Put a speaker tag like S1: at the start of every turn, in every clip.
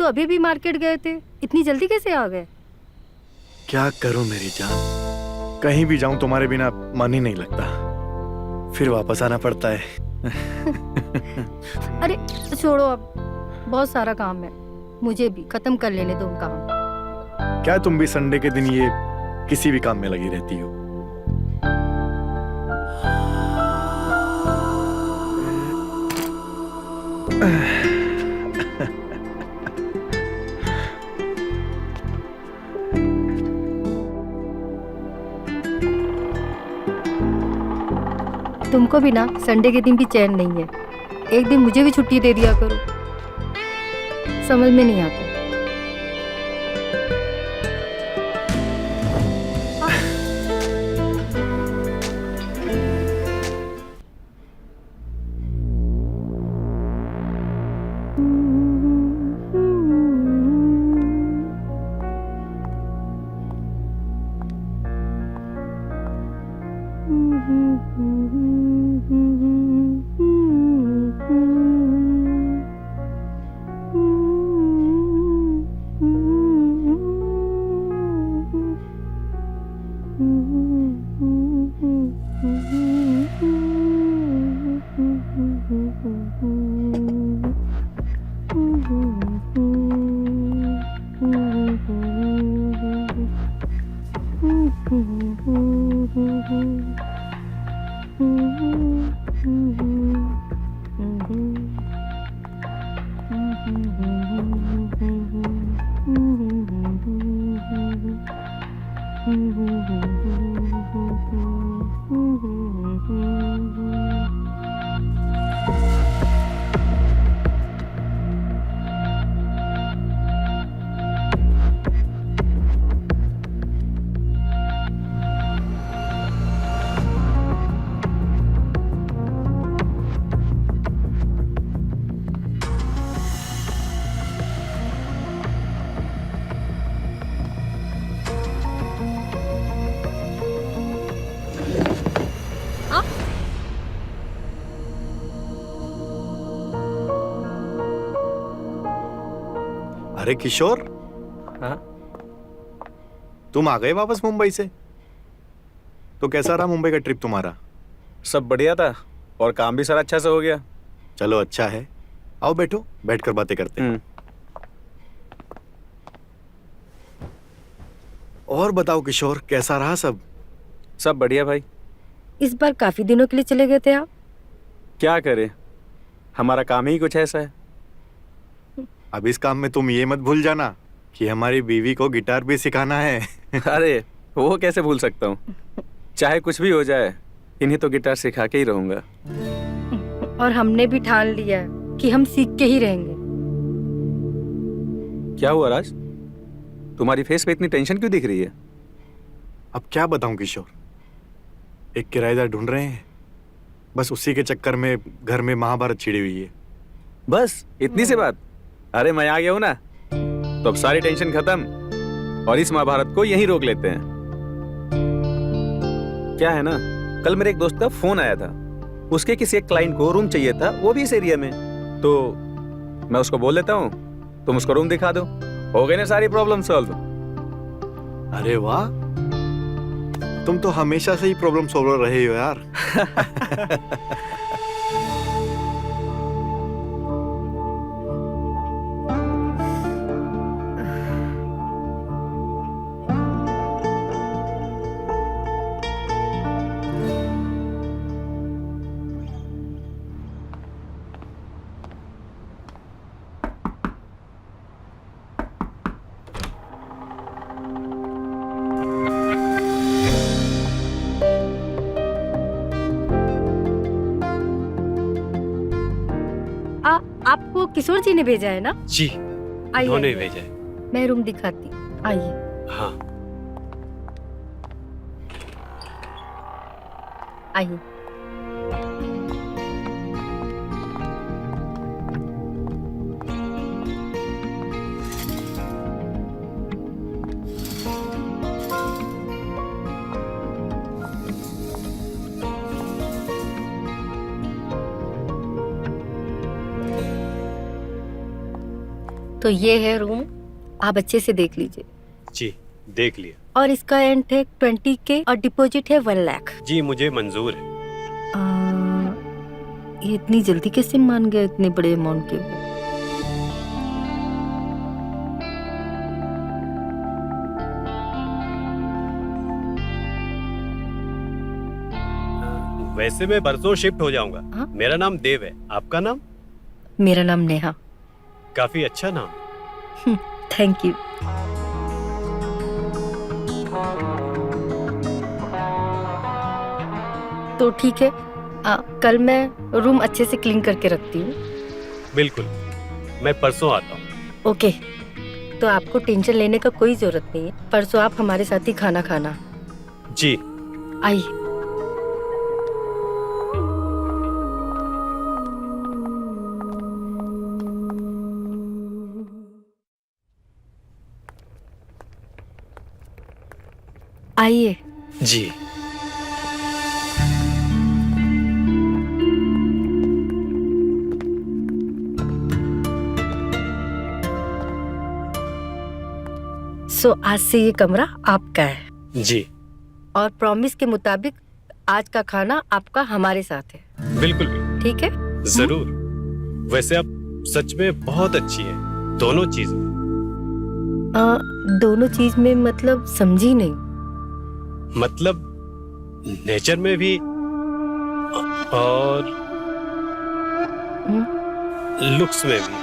S1: तो अभी भी मार्केट गए थे, इतनी जल्दी कैसे आ गए?
S2: क्या करूं मेरी जान, कहीं भी जाऊं तुम्हारे बिना मन ही नहीं लगता, फिर वापस आना पड़ता है।
S1: अरे छोड़ो, अब बहुत सारा काम है, मुझे भी खत्म कर लेने दो काम।
S2: क्या तुम भी संडे के दिन ये किसी भी काम में लगी रहती हो?
S1: तुमको भी ना संडे के दिन भी चैन नहीं है, एक दिन मुझे भी छुट्टी दे दिया करो, समझ में नहीं आता।
S2: अरे किशोर,
S3: हाँ?
S2: तुम आ गए वापस मुंबई से? तो कैसा रहा मुंबई का ट्रिप तुम्हारा?
S3: सब बढ़िया था और काम भी सारा अच्छा से हो गया।
S2: चलो अच्छा है, आओ बैठो, बैठकर बातें करते हैं। और बताओ किशोर, कैसा रहा सब?
S3: सब बढ़िया भाई।
S1: इस बार काफी दिनों के लिए चले गए थे आप?
S3: क्या करें, हमारा काम ही कुछ ऐसा है।
S2: अब इस काम में तुम ये मत भूल जाना कि हमारी बीवी को गिटार भी सिखाना है।
S3: अरे वो कैसे भूल सकता हूँ, चाहे कुछ भी हो जाए इन्हें तो गिटार सिखा के ही रहूंगा।
S1: और हमने भी ठान लिया है कि हम सीख के ही रहेंगे।
S3: क्या हुआ राज, तुम्हारी फेस पे इतनी टेंशन क्यों दिख रही है?
S2: अब क्या बताऊं किशोर, एक किराएदार ढूंढ रहे हैं, बस उसी के चक्कर में घर में महाभारत छिड़ी हुई है।
S3: बस इतनी सी बात? अरे मैं आ गया हूं ना, तो अब सारी टेंशन खत्म और इस महाभारत को यहीं रोक लेते हैं। क्या है ना, कल मेरे एक दोस्त का फोन आया था, उसके किसी एक क्लाइंट को रूम चाहिए था, वो भी इस एरिया में। तो मैं उसको बोल देता हूँ, तुम उसको रूम दिखा दो, हो गई ना सारी प्रॉब्लम सॉल्व।
S2: अरे वाह, तुम तो हमेशा से ही प्रॉब्लम सॉल्वर रहे हो यार।
S1: आपको किशोर जी ने भेजा है ना?
S4: जी, उन्होंने भेजा है।
S1: मैं रूम दिखाती, आइए।
S4: हाँ
S1: आइए। तो ये है रूम, आप अच्छे से देख लीजिए।
S4: जी देख लिया।
S1: और इसका एंड है 20K और डिपॉजिट है 1 लाख।
S4: जी मुझे मंजूर है।
S1: ये इतनी जल्दी कैसे मान गया इतने बड़े अमाउंट के?
S4: वैसे मैं परसों शिफ्ट हो जाऊंगा।
S1: हाँ?
S4: मेरा नाम देव है, आपका नाम?
S1: मेरा नाम नेहा।
S4: काफी अच्छा नाम।
S1: Thank you. तो ठीक है, कल मैं रूम अच्छे से क्लीन करके रखती हूँ।
S4: बिल्कुल, मैं परसों आता हूँ।
S1: ओके, तो आपको टेंशन लेने का कोई जरूरत नहीं है। परसों आप हमारे साथ ही खाना खाना।
S4: जी
S1: आइए। आइए।
S4: जी।
S1: आज से ये कमरा आपका है।
S4: जी।
S1: और प्रॉमिस के मुताबिक आज का खाना आपका हमारे साथ है।
S4: बिल्कुल।
S1: ठीक है?
S4: जरूर। वैसे आप सच में बहुत अच्छी है, दोनों चीज में।
S1: दोनों चीज में मतलब समझी नहीं।
S4: मतलब नेचर में भी और लुक्स में भी।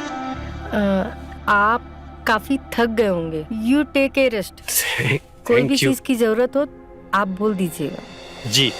S1: आप काफी थक गए होंगे। You take a rest. कोई भी चीज की जरूरत हो आप बोल दीजिएगा।
S4: जी।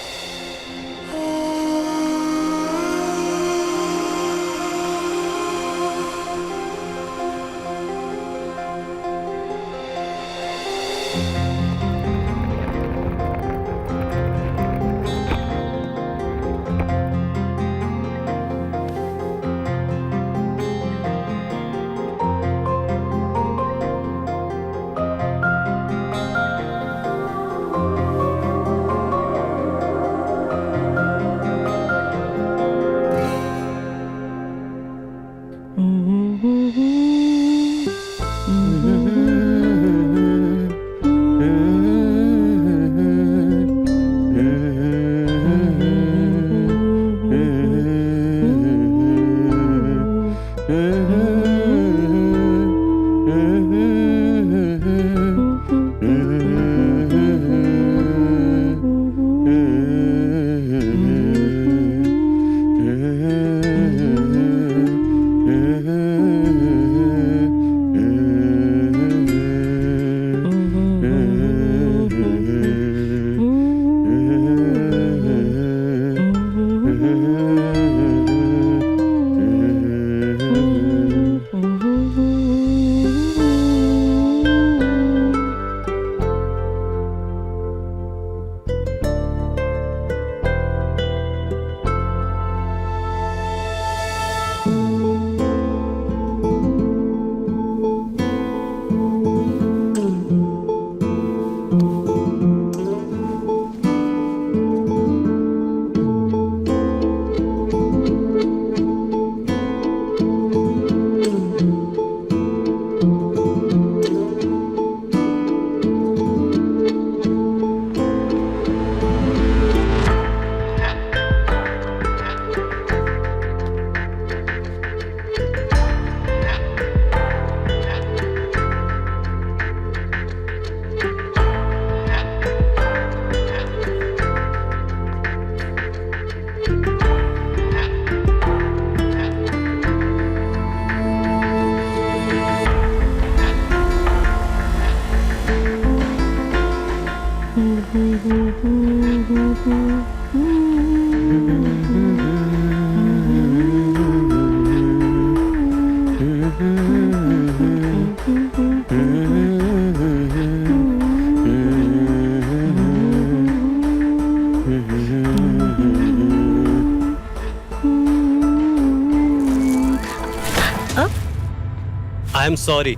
S4: आई एम सॉरी,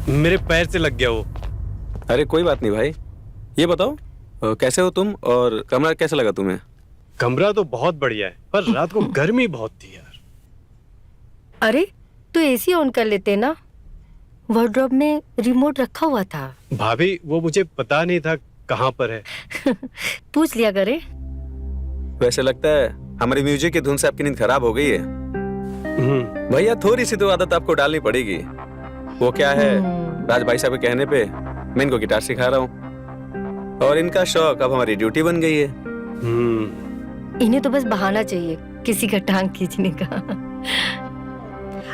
S4: मेरे पैर से लग गया वो।
S3: अरे कोई बात नहीं भाई। ये बताओ कैसे हो तुम और कमरा कैसा लगा तुम्हें?
S4: कमरा तो बहुत बढ़िया है, पर रात को गर्मी बहुत थी यार।
S1: अरे तो एसी ऑन कर लेते ना। वार्डरोब में रिमोट रखा हुआ था।
S4: भाभी वो मुझे पता नहीं था कहाँ पर है।
S1: पूछ लिया करे।
S3: वैसे लगता है हमारी म्यूजिक की धुन से आपकी नींद खराब हो गई है। भैया थोड़ी सी तो आदत आपको डालनी पड़ेगी। वो क्या है, राज भाई साहब के कहने पे मैं इनको गिटार सिखा रहा हूँ और इनका शौक अब हमारी ड्यूटी बन गई है।
S1: इन्हें तो बस बहाना चाहिए किसी का टांग खींचने का।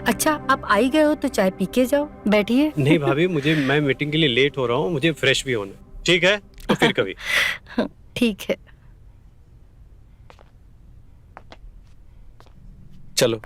S1: अच्छा, आप आई गए हो तो चाय पी के जाओ, बैठिए।
S4: नहीं भाभी, मैं मीटिंग के लिए लेट हो रहा हूँ, मुझे फ्रेश भी होना। ठीक है, तो फिर कभी।
S1: ठीक है।
S3: चलो।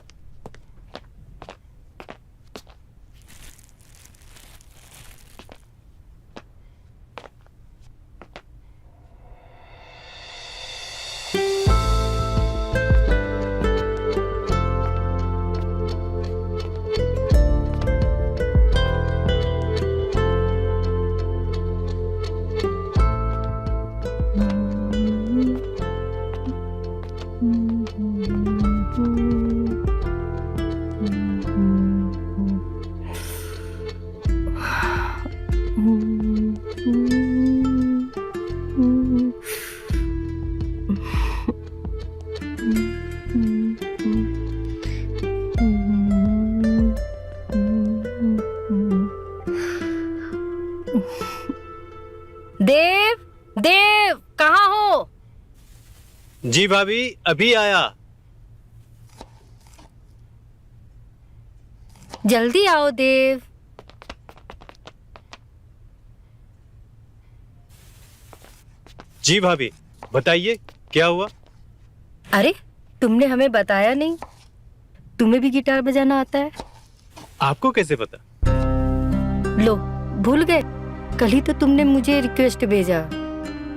S1: देव, देव कहाँ हो?
S4: जी भाभी, अभी आया।
S1: जल्दी आओ देव।
S4: जी भाभी, बताइए क्या हुआ?
S1: अरे, तुमने हमें बताया नहीं। तुम्हें भी गिटार बजाना आता है?
S4: आपको कैसे पता?
S1: लो, भूल गए? कल ही तो तुमने मुझे रिक्वेस्ट भेजा,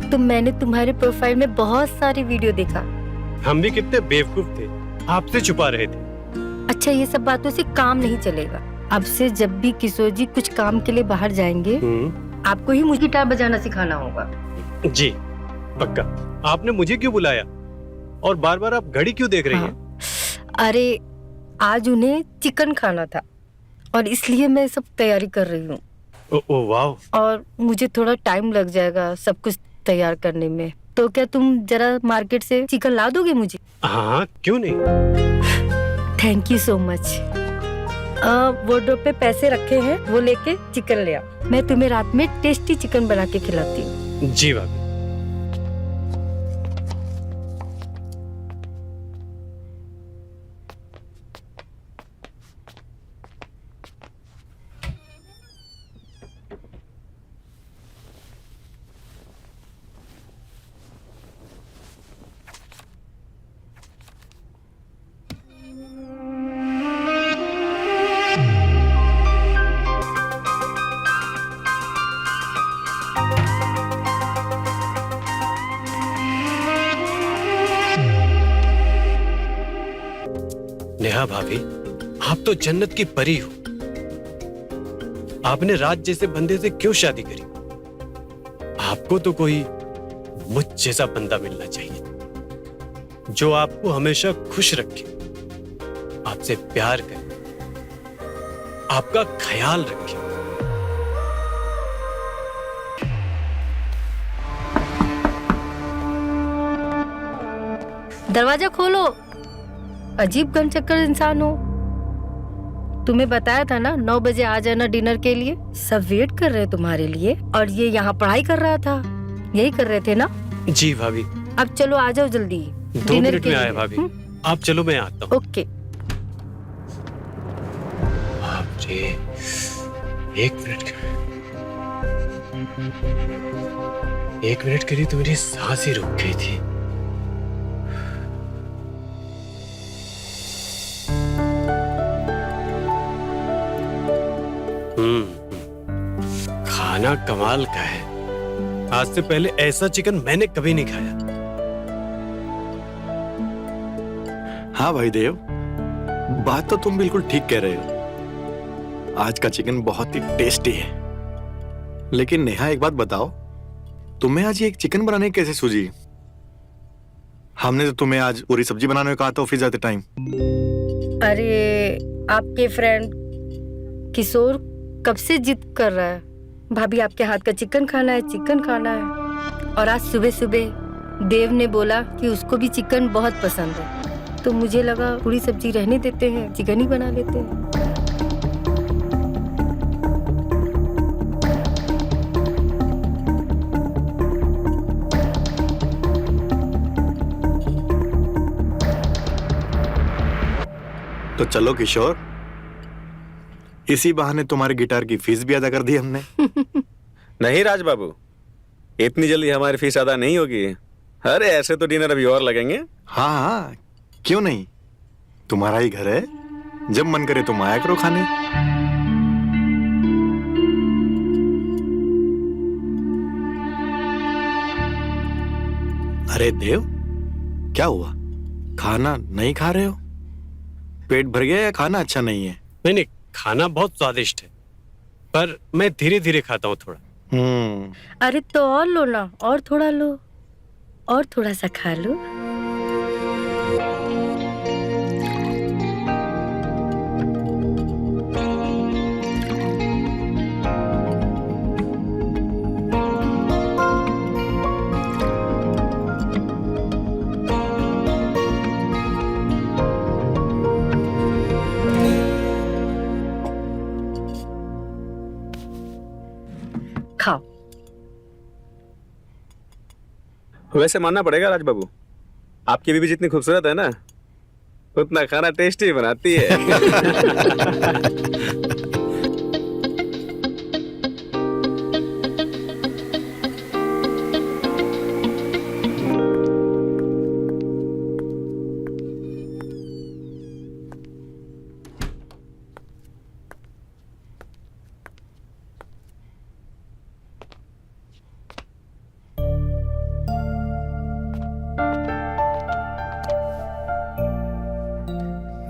S1: तो मैंने तुम्हारे प्रोफाइल में बहुत सारी वीडियो देखा।
S4: हम भी कितने बेवकूफ थे, आपसे छुपा रहे थे।
S1: अच्छा, ये सब बातों से काम नहीं चलेगा। अब से जब भी किशोर जी कुछ काम के लिए बाहर जाएंगे, आपको ही मुझे गिटार बजाना सिखाना होगा।
S4: जी पक्का। आपने मुझे क्यों बुलाया और बार बार आप घड़ी क्यों देख रही हैं?
S1: अरे, आज उन्हें चिकन खाना था और इसलिए मैं सब तैयारी कर रही हूँ।
S4: ओह वाह।
S1: और मुझे थोड़ा टाइम लग जाएगा सब कुछ तैयार करने में। तो क्या तुम जरा मार्केट से चिकन ला दोगे मुझे?
S4: हाँ, क्यों नहीं।
S1: Thank you so much. Wardrobe पे पैसे रखे हैं, वो लेके चिकन ले आओ। मैं तुम्हें रात में टेस्टी चिकन बना के खिलाती हूँ।
S4: जी भाभी। नेहा भाभी, आप तो जन्नत की परी हो। आपने राज जैसे बंदे से क्यों शादी करी? आपको तो कोई मुझ जैसा बंदा मिलना चाहिए जो आपको हमेशा खुश रखे, आपसे प्यार करे, आपका ख्याल रखे।
S1: दरवाजा खोलो। अजीब गनचक्कर इंसान हो। तुम्हें बताया था ना 9 बजे आ जाना डिनर के लिए। सब वेट कर रहे हैं तुम्हारे लिए। और ये यहाँ पढ़ाई कर रहा था, यही कर रहे थे ना?
S4: जी भाभी।
S1: अब चलो आ जाओ जल्दी।
S4: 2 मिनट में आया भाभी। आप चलो, मैं आता हूँ।
S1: ओके।
S4: बाप रे, 1 मिनट के लिए तो मेरी सांस ही रुक गई थी। खाना कमाल का है। आज से पहले ऐसा चिकन मैंने कभी नहीं खाया।
S2: हाँ भाई देव, बात तो तुम बिल्कुल ठीक कह रहे हो। आज का चिकन बहुत ही टेस्टी है। लेकिन नेहा, एक बात बताओ, तुम्हें आज ये एक चिकन बनाने की कैसे सूझी? हमने तो तुम्हें आज पूरी सब्जी बनाने को कहा था ऑफिस जाते टाइम।
S1: अरे, आपके फ्रेंड किशोर कब से जिद कर रहा है, भाभी आपके हाथ का चिकन खाना है, चिकन खाना है। और आज सुबह सुबह देव ने बोला कि उसको भी चिकन बहुत पसंद है, तो मुझे लगा पूरी सब्जी रहने देते हैं, चिकन ही बना लेते हैं।
S2: तो चलो किशोर, इसी बहाने तुम्हारे गिटार की फीस भी अदा कर दी हमने।
S3: नहीं राज बाबू, इतनी जल्दी हमारी फीस अदा नहीं होगी। अरे ऐसे तो डिनर अभी और लगेंगे।
S2: हाँ हाँ, क्यों नहीं, तुम्हारा ही घर है, जब मन करे तुम आया करो खाने। अरे देव, क्या हुआ, खाना नहीं खा रहे हो? पेट भर गया या खाना अच्छा नहीं है?
S4: नहीं नहीं, खाना बहुत स्वादिष्ट है, पर मैं धीरे धीरे खाता हूँ थोड़ा।
S1: अरे तो और लो ना, और थोड़ा लो, और थोड़ा सा खा लो। खाओ।
S3: वैसे मानना पड़ेगा राज बाबू, आपकी बीवी जितनी खूबसूरत है ना, उतना खाना टेस्टी बनाती है।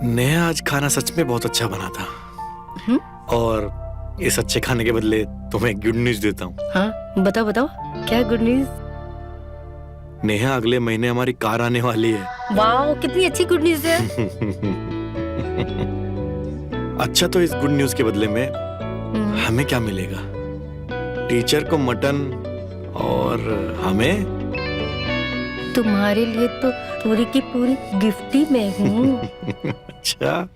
S2: नेहा आज खाना सच में बहुत अच्छा बना था। और इस अच्छे खाने के बदले तुम्हें गुड न्यूज देता हूँ।
S1: हाँ बताओ बताओ, क्या गुड न्यूज?
S2: नेहा, अगले महीने हमारी कार आने वाली है।
S1: वाह, कितनी अच्छी गुड न्यूज है।
S2: अच्छा, तो इस गुड न्यूज के बदले में हमें क्या मिलेगा? टीचर को मटन और हमें?
S1: तुम्हारे लिए तो पूरी की पूरी गिफ्ट ही मैं हूँ।
S2: अच्छा,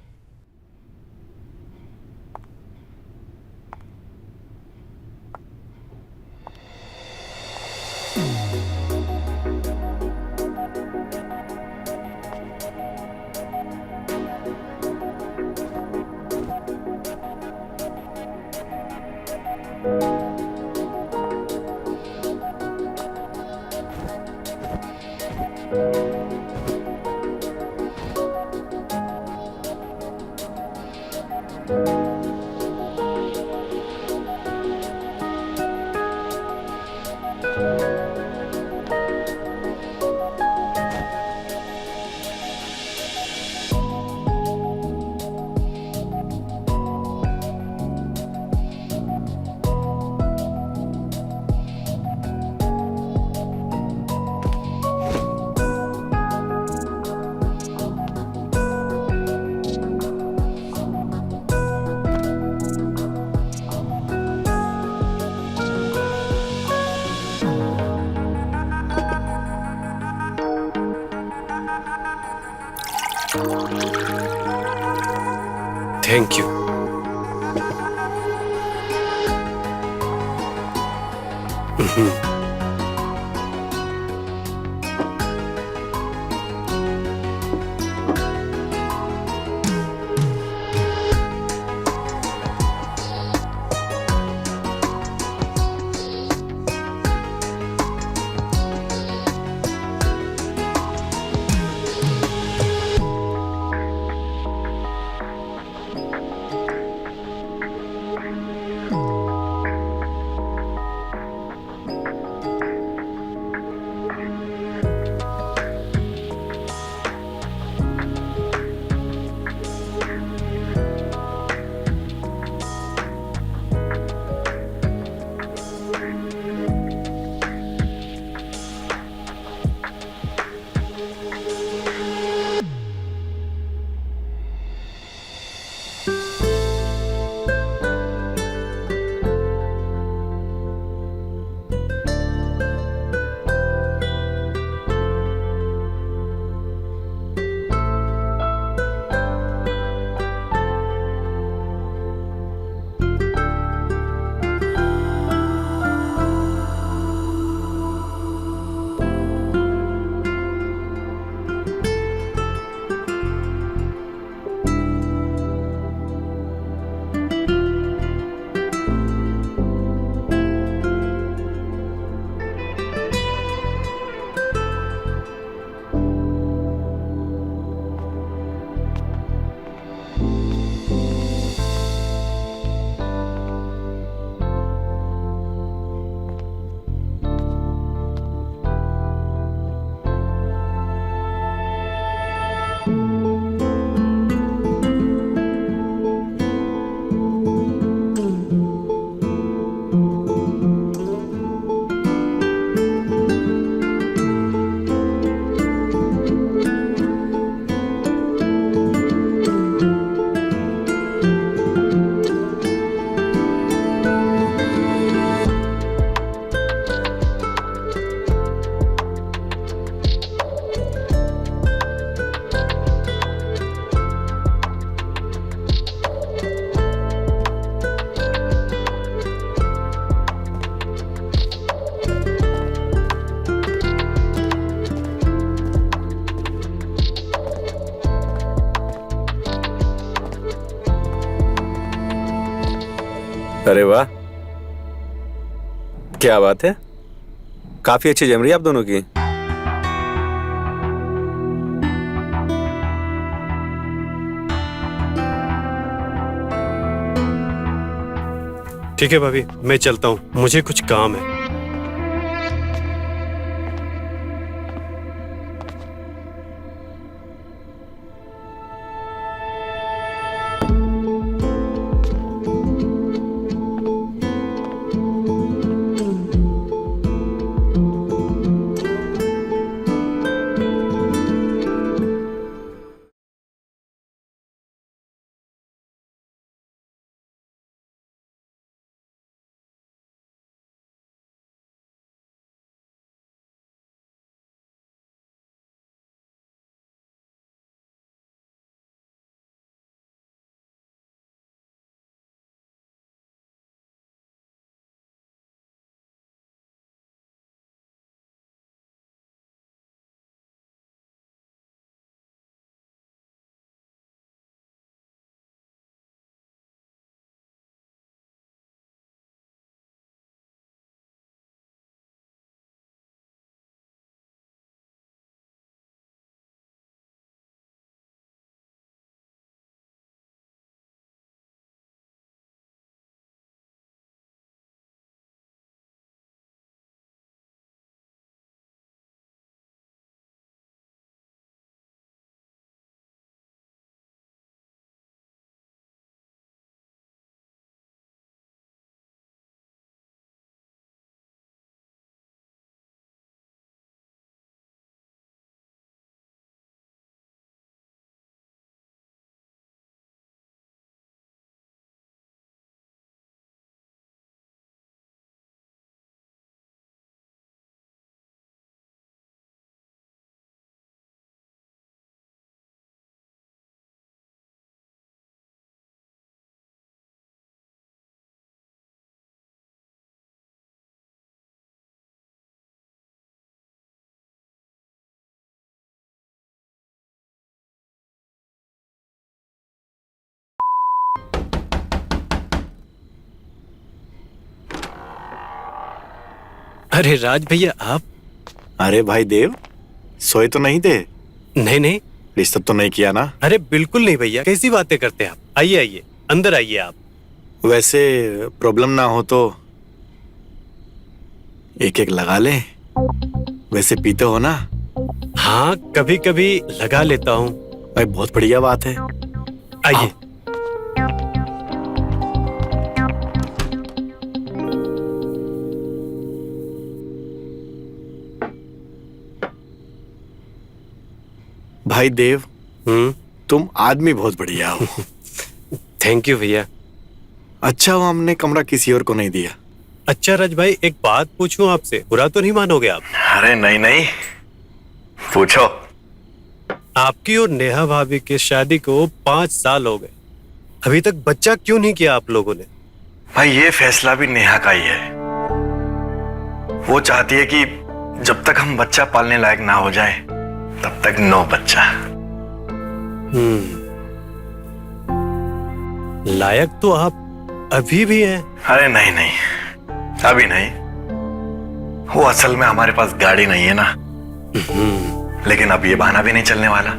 S4: थैंक यू।
S3: अरे वाह, क्या बात है, काफी अच्छी जम रही है आप दोनों की।
S4: ठीक है भाभी, मैं चलता हूँ, मुझे कुछ काम है। अरे राज भैया आप।
S2: अरे भाई देव, सोए तो नहीं थे?
S4: नहीं नहीं।
S2: डिस्टर्ब तो नहीं किया ना?
S4: अरे बिल्कुल नहीं भैया, कैसी बातें करते हैं आप। आइए आइए, अंदर आइए आप।
S2: वैसे प्रॉब्लम ना हो तो एक एक लगा लें। वैसे पीते हो ना?
S4: हाँ, कभी कभी लगा लेता हूँ।
S2: भाई बहुत बढ़िया बात है।
S4: आइए।
S2: भाई देव, तुम आदमी बहुत बढ़िया हो।
S4: थैंक यू भैया।
S2: अच्छा हुआ हमने कमरा किसी और को नहीं दिया।
S4: अच्छा राज भाई, एक बात पूछूं आपसे, बुरा तो नहीं मानोगे आप?
S2: अरे नहीं नहीं, पूछो।
S4: आपकी और नेहा भाभी की शादी को 5 साल हो गए, अभी तक बच्चा क्यों नहीं किया आप लोगों ने?
S2: भाई ये फैसला भी नेहा का ही है। वो चाहती है कि जब तक हम बच्चा पालने लायक ना हो जाए तब तक नो बच्चा।
S4: लायक तो आप अभी भी हैं।
S2: अरे नहीं नहीं, अभी नहीं। वो असल में हमारे पास गाड़ी नहीं है ना। लेकिन अब ये बहाना भी नहीं चलने वाला।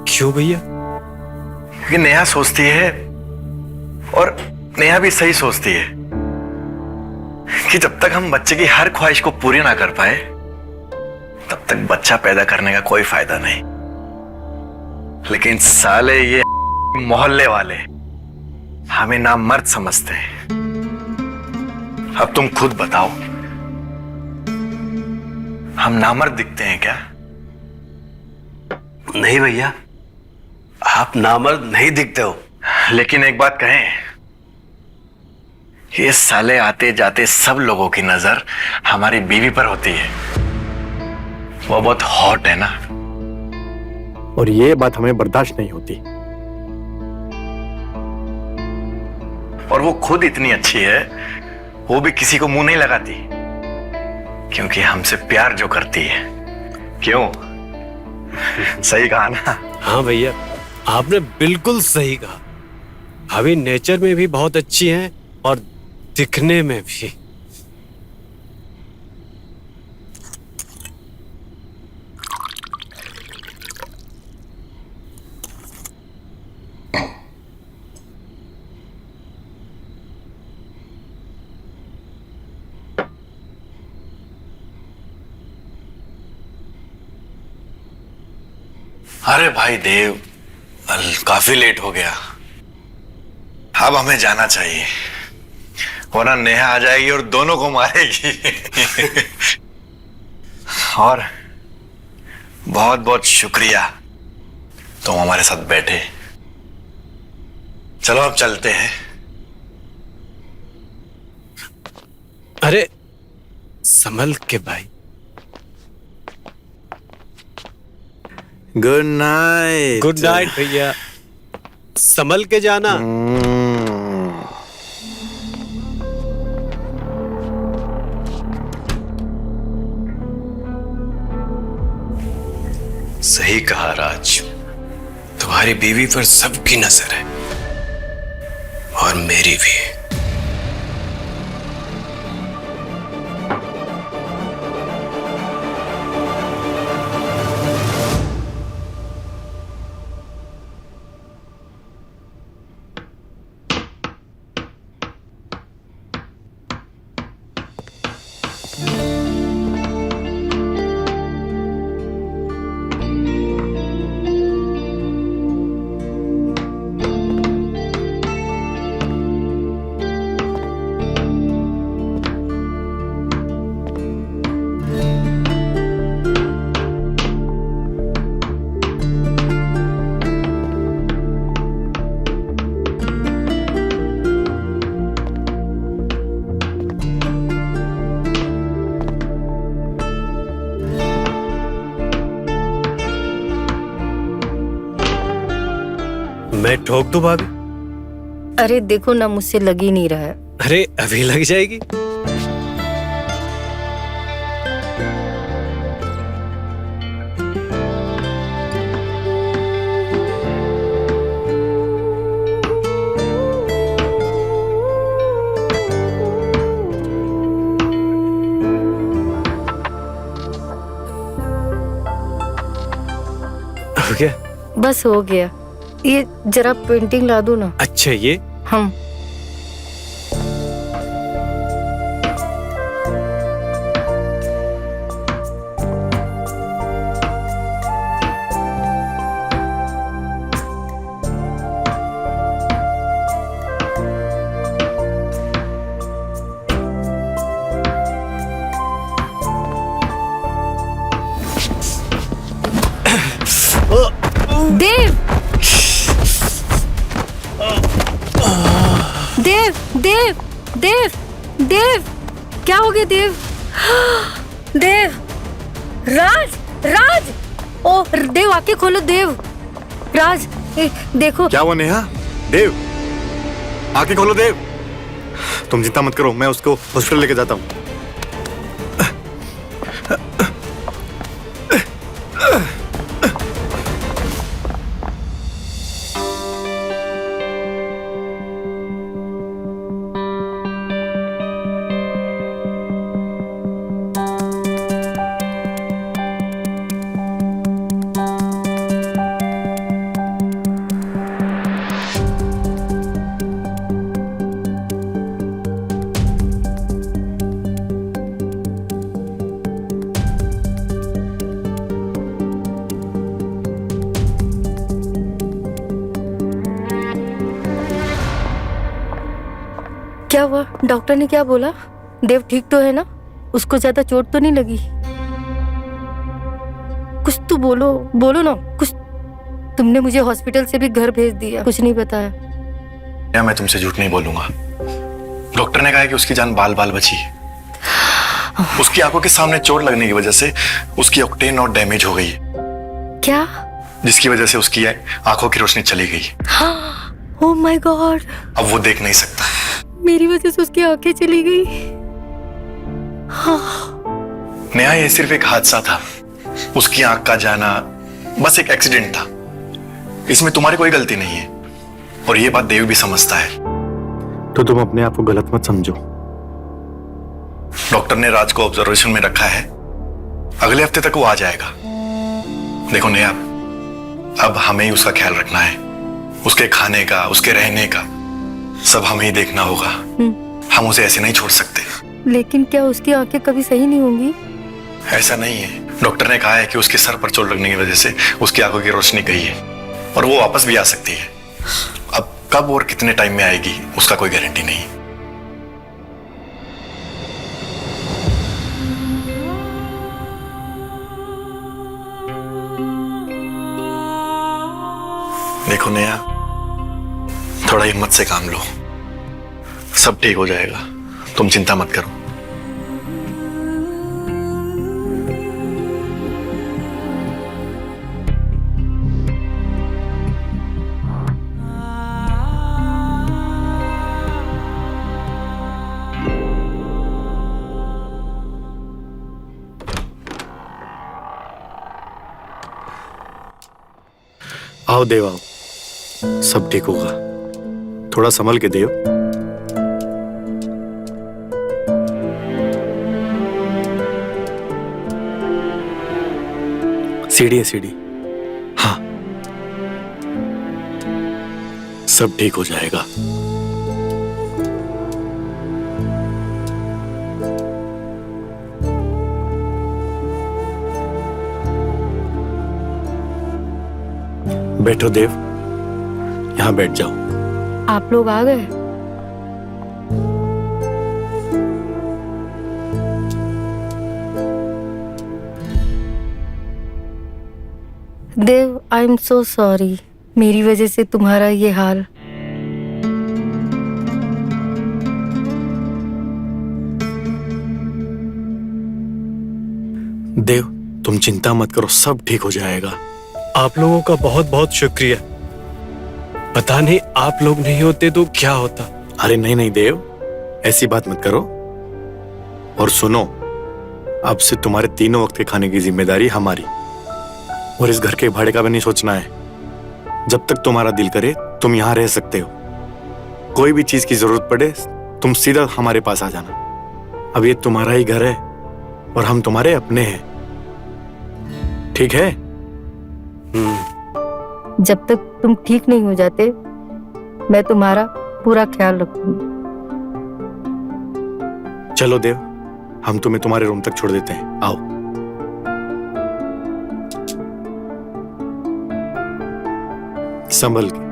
S4: क्यों भैया?
S2: क्योंकि नेहा सोचती है, और नेहा भी सही सोचती है, कि जब तक हम बच्चे की हर ख्वाहिश को पूरी ना कर पाए तब तक बच्चा पैदा करने का कोई फायदा नहीं। लेकिन साले ये मोहल्ले वाले हमें नामर्द समझते हैं। अब तुम खुद बताओ, हम नामर्द दिखते हैं क्या?
S5: नहीं भैया, आप नामर्द नहीं दिखते हो।
S2: लेकिन एक बात कहें, ये साले आते जाते सब लोगों की नजर हमारी बीवी पर होती है। वो बहुत हॉट है ना, और ये बात हमें बर्दाश्त नहीं होती। और वो खुद इतनी अच्छी है, वो भी किसी को मुंह नहीं लगाती, क्योंकि हमसे प्यार जो करती है। क्यों? सही कहा ना?
S4: हाँ भैया, आपने बिल्कुल सही कहा। भाभी नेचर में भी बहुत अच्छी हैं और दिखने में भी।
S2: अरे भाई देव, काफी लेट हो गया। अब हमें जाना चाहिए, वरना नेहा आ जाएगी और दोनों को मारेगी। और बहुत बहुत शुक्रिया तुम हमारे साथ बैठे। चलो अब चलते हैं।
S4: अरे संभल के भाई।
S2: Good night.
S4: गुड नाइट भैया, संभल के जाना।
S5: सही कहा राज, तुम्हारी बीवी पर सबकी नजर है और मेरी भी।
S4: मैं ठोक दूं भाभी?
S1: अरे देखो ना, मुझसे लग ही नहीं रहा है।
S4: अरे अभी लग जाएगी। हो गया?
S1: बस हो गया। ये जरा पेंटिंग ला दो ना।
S4: अच्छा ये
S1: हम देव देव देव देव देव, क्या हो गया देव? देव, राज राज, ओ देव आके खोलो देव। राज देखो।
S2: क्या हुआ नेहा? देव आके खोलो। देव तुम चिंता मत करो, मैं उसको हॉस्पिटल लेके जाता हूँ।
S1: क्या हुआ? डॉक्टर ने क्या बोला? देव ठीक तो है ना? उसको ज्यादा चोट तो नहीं लगी? कुछ तो बोलो, बोलो ना कुछ। तुमने मुझे हॉस्पिटल से भी घर भेज दिया, कुछ नहीं बताया।
S2: या मैं तुमसे झूठ नहीं बोलूंगा। डॉक्टर ने कहा है कि उसकी जान बाल बाल बची। उसकी आंखों के सामने चोट लगने की वजह से उसकी ऑक्टेन और डैमेज हो गई,
S1: क्या?
S2: जिसकी वजह से उसकी आंखों की रोशनी चली गई।
S1: ओह माय गॉड,
S2: अब वो देख नहीं सकता।
S1: मेरी वजह से उसकी आंखें चली गई।
S2: नेहा, ये सिर्फ एक हादसा था। उसकी आंख का जाना बस एक एक्सीडेंट था। इसमें तुम्हारी कोई गलती नहीं है और ये बात देव भी समझता है। तो तुम अपने आप को गलत मत समझो। डॉक्टर ने राज को ऑब्जर्वेशन में रखा है, अगले हफ्ते तक वो आ जाएगा। देखो नेहा, अब हमें ही उसका ख्याल रखना है, उसके खाने का, उसके रहने का सब हमें ही देखना होगा। हम उसे ऐसे नहीं छोड़ सकते।
S1: लेकिन क्या उसकी आंखें कभी सही नहीं होंगी?
S2: ऐसा नहीं है, डॉक्टर ने कहा है कि उसके सर पर चोट लगने की वजह से उसकी आंखों की रोशनी गई है और वो वापस भी आ सकती है। अब कब और कितने टाइम में आएगी उसका कोई गारंटी नहीं। देखो नेहा, थोड़ा हिम्मत से काम लो, सब ठीक हो जाएगा, तुम चिंता मत करो। आओ देव, आओ, सब ठीक होगा। थोड़ा संभल के देव। सीढ़ी है, सीढ़ी। हाँ, सब ठीक हो जाएगा। बैठो देव, यहां बैठ जाओ।
S1: आप लोग आ गए? देव, आई एम सो सॉरी, मेरी वजह से तुम्हारा ये हाल।
S2: देव, तुम चिंता मत करो, सब ठीक हो जाएगा।
S4: आप लोगों का बहुत बहुत शुक्रिया। पता नहीं आप लोग नहीं होते तो क्या होता।
S2: अरे नहीं नहीं देव, ऐसी बात मत करो। और सुनो, अब से तुम्हारे तीनों वक्त के खाने की जिम्मेदारी हमारी, और इस घर के भाड़े का भी नहीं सोचना है। जब तक तुम्हारा दिल करे तुम यहाँ रह सकते हो। कोई भी चीज की जरूरत पड़े तुम सीधा हमारे पास आ जाना। अब ये तुम्हारा ही घर है और हम तुम्हारे अपने हैं, ठीक है?
S1: जब तक तुम ठीक नहीं हो जाते मैं तुम्हारा पूरा ख्याल रखूंगी।
S2: चलो देव, हम तुम्हें तुम्हारे रूम तक छोड़ देते हैं, आओ। संभल के।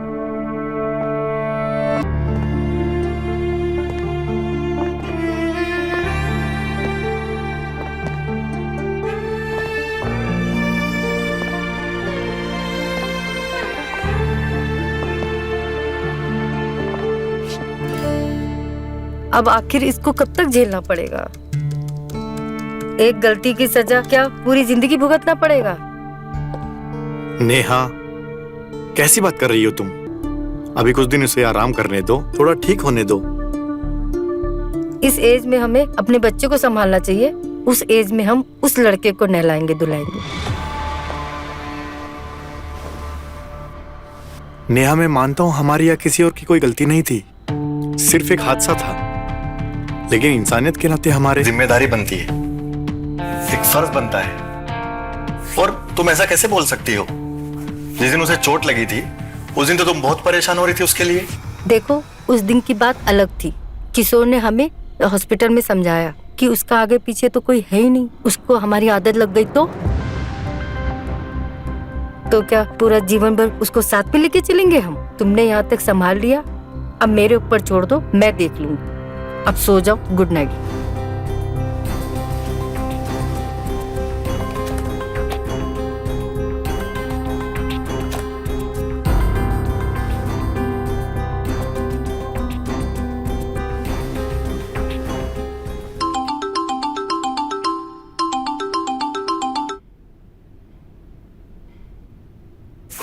S1: अब आखिर इसको कब तक झेलना पड़ेगा? एक गलती की सजा क्या पूरी जिंदगी भुगतना पड़ेगा?
S2: नेहा, कैसी बात कर रही हो तुम? अभी कुछ दिन उसे आराम करने दो, थोड़ा ठीक होने दो।
S1: इस एज में हमें अपने बच्चे को संभालना चाहिए। उस एज में हम उस लड़के को नहलाएंगे धुलाएंगे।
S2: नेहा, मैं मानता हूं हमारी या किसी और की कोई गलती नहीं थी, सिर्फ एक हादसा था। लेकिन इंसानियत के नाते हमारी जिम्मेदारी बनती है, एक फर्ज बनता है। और तुम ऐसा कैसे बोल सकती हो? जिस दिन उसे चोट लगी थी उस दिन तो तुम बहुत परेशान हो रही थी उसके लिए।
S1: देखो, उस दिन की बात अलग थी। किशोर ने हमें हॉस्पिटल में समझाया कि उसका आगे पीछे तो कोई है ही नहीं, उसको हमारी आदत लग गई तो क्या पूरा जीवन भर उसको साथ में लेके चलेंगे हम? तुमने यहाँ तक संभाल लिया, अब मेरे ऊपर छोड़ दो, मैं देख लूंगी। अब सो जाओ, गुड नाइट।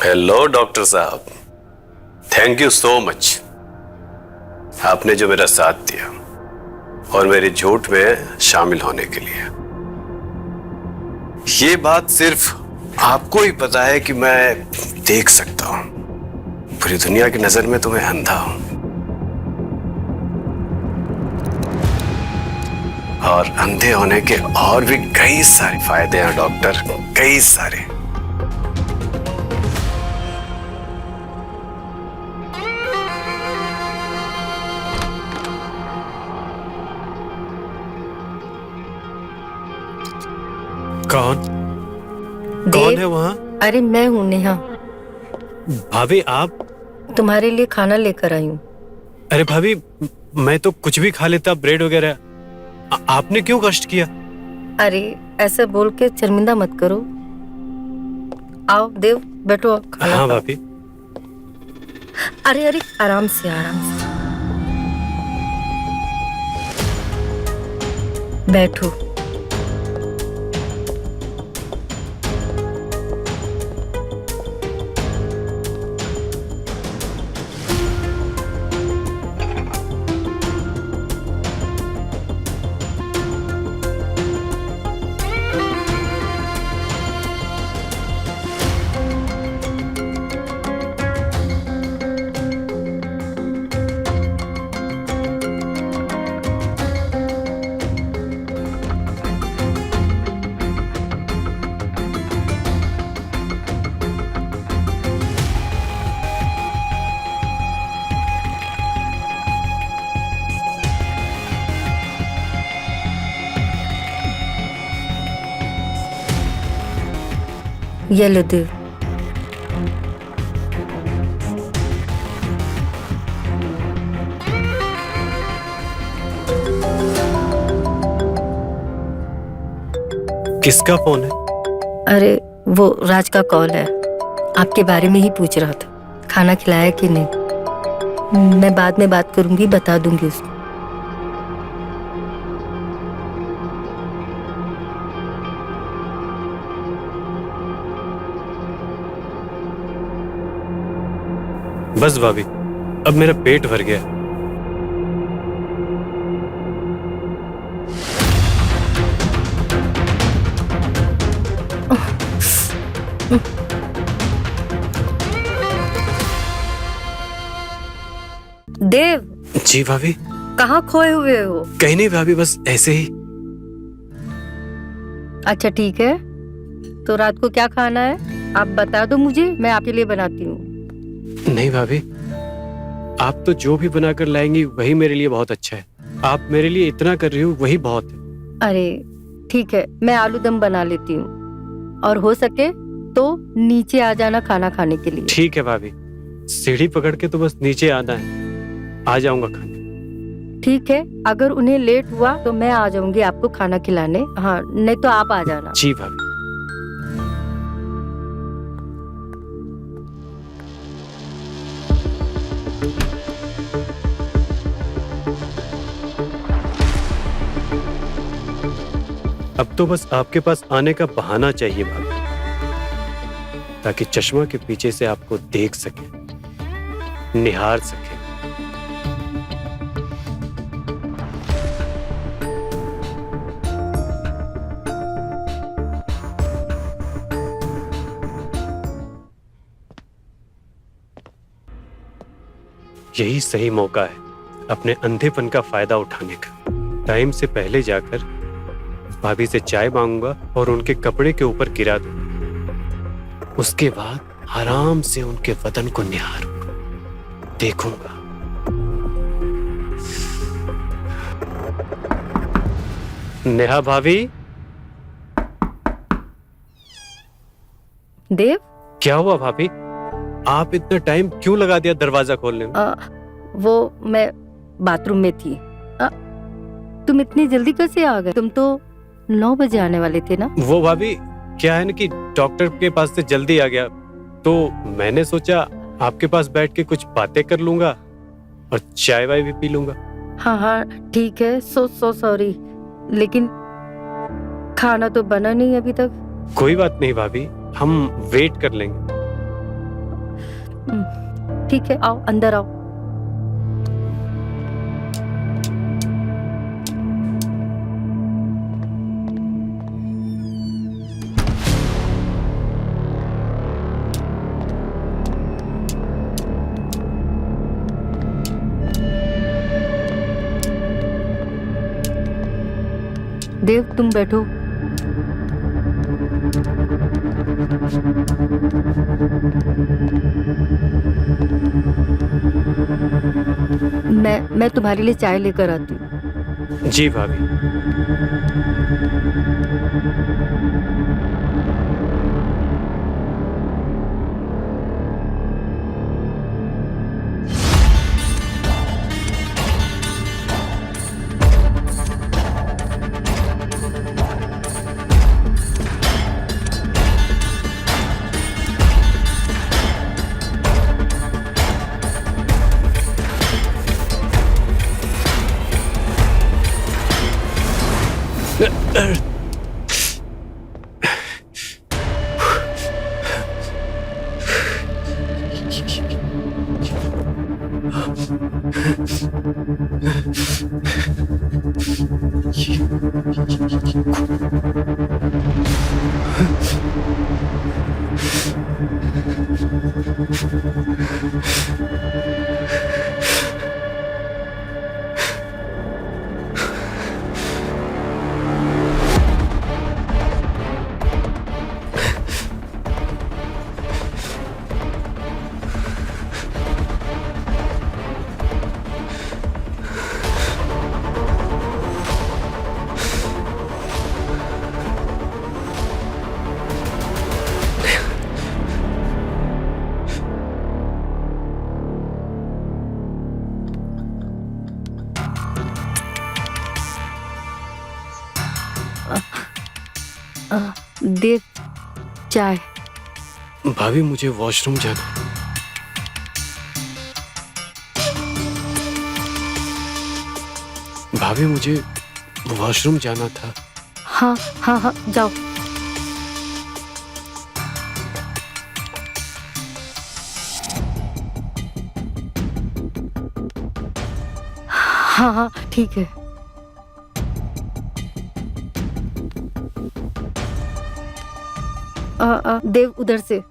S5: हेलो डॉक्टर साहब, थैंक यू सो मच। आपने जो मेरा साथ दिया और मेरी झूठ में शामिल होने के लिए। ये बात सिर्फ आपको ही पता है कि मैं देख सकता हूं। पूरी दुनिया की नजर में तुम्हें अंधा हूं। और अंधे होने के और भी कई सारे फायदे हैं डॉक्टर, कई सारे।
S4: कौन कौन
S1: देव,
S4: है वहाँ?
S1: अरे मैं हूँ नेहा,
S4: भाभी आप?
S1: तुम्हारे लिए खाना लेकर आई हूँ।
S4: अरे भाभी, मैं तो कुछ भी खा लेता, ब्रेड वगैरह। आपने क्यों कष्ट किया?
S1: अरे ऐसा बोल के शर्मिंदा मत करो। आओ देव, बैठो खाना
S4: हाँ
S1: खाओ।
S4: भाभी।
S1: अरे अरे आराम से आराम से बैठो। ये लो देव।
S4: किसका फोन है?
S1: अरे वो राज का कॉल है, आपके बारे में ही पूछ रहा था। खाना खिलाया कि नहीं? मैं बाद में बात करूंगी, बता दूंगी उसको।
S4: बस भाभी, अब मेरा पेट भर गया।
S1: देव,
S4: जी भाभी।
S1: कहाँ खोए हुए हो?
S4: कहीं नहीं भाभी, बस ऐसे ही।
S1: अच्छा ठीक है, तो रात को क्या खाना है आप बता दो मुझे, मैं आपके लिए बनाती हूँ।
S4: नहीं भाभी, आप तो जो भी बनाकर लाएंगी वही मेरे लिए बहुत अच्छा है। आप मेरे लिए इतना कर रही हो वही बहुत है।
S1: अरे ठीक है, मैं आलू दम बना लेती हूँ, और हो सके तो नीचे आ जाना खाना खाने के लिए।
S4: ठीक है भाभी, सीढ़ी पकड़ के तो बस नीचे आना है, आ जाऊंगा खाने।
S1: ठीक है, अगर उन्हें लेट हुआ तो मैं आ जाऊंगी आपको खाना खिलाने। हाँ, नहीं तो आप आ जाना।
S4: जी भाभी। अब तो बस आपके पास आने का बहाना चाहिए भाभी, ताकि चश्मा के पीछे से आपको देख सके, निहार सके। यही सही मौका है अपने अंधेपन का फायदा उठाने का। टाइम से पहले जाकर भाभी से चाय मांगूंगा और उनके कपड़े के ऊपर गिरा दूंगा। उसके बाद आराम से उनके बदन को निहारूंगा, देखूंगा। नेहा भाभी।
S1: देव,
S4: क्या हुआ भाभी, आप इतना टाइम क्यों लगा दिया दरवाजा खोलने में?
S1: वो मैं बाथरूम में थी। तुम इतनी जल्दी कैसे आ गए? तुम तो 9 बजे आने वाले थे ना?
S4: वो भाभी, क्या है ना कि डॉक्टर के पास से जल्दी आ गया, तो मैंने सोचा आपके पास बैठ के कुछ बातें कर लूंगा और चाय वाय भी पी लूंगा।
S1: हाँ हाँ ठीक है, सो सॉरी, लेकिन खाना तो बना नहीं अभी तक।
S4: कोई बात नहीं भाभी, हम वेट कर लेंगे।
S1: ठीक है, आओ अंदर आओ। देव तुम बैठो। मैं तुम्हारे लिए चाय लेकर आती हूँ।
S4: जी भाभी।
S1: देव चाय।
S4: भाभी मुझे वॉशरूम जाना है। भाभी मुझे वॉशरूम जाना था।
S1: हाँ हाँ हाँ जाओ। हाँ हाँ ठीक है। देव उधर से।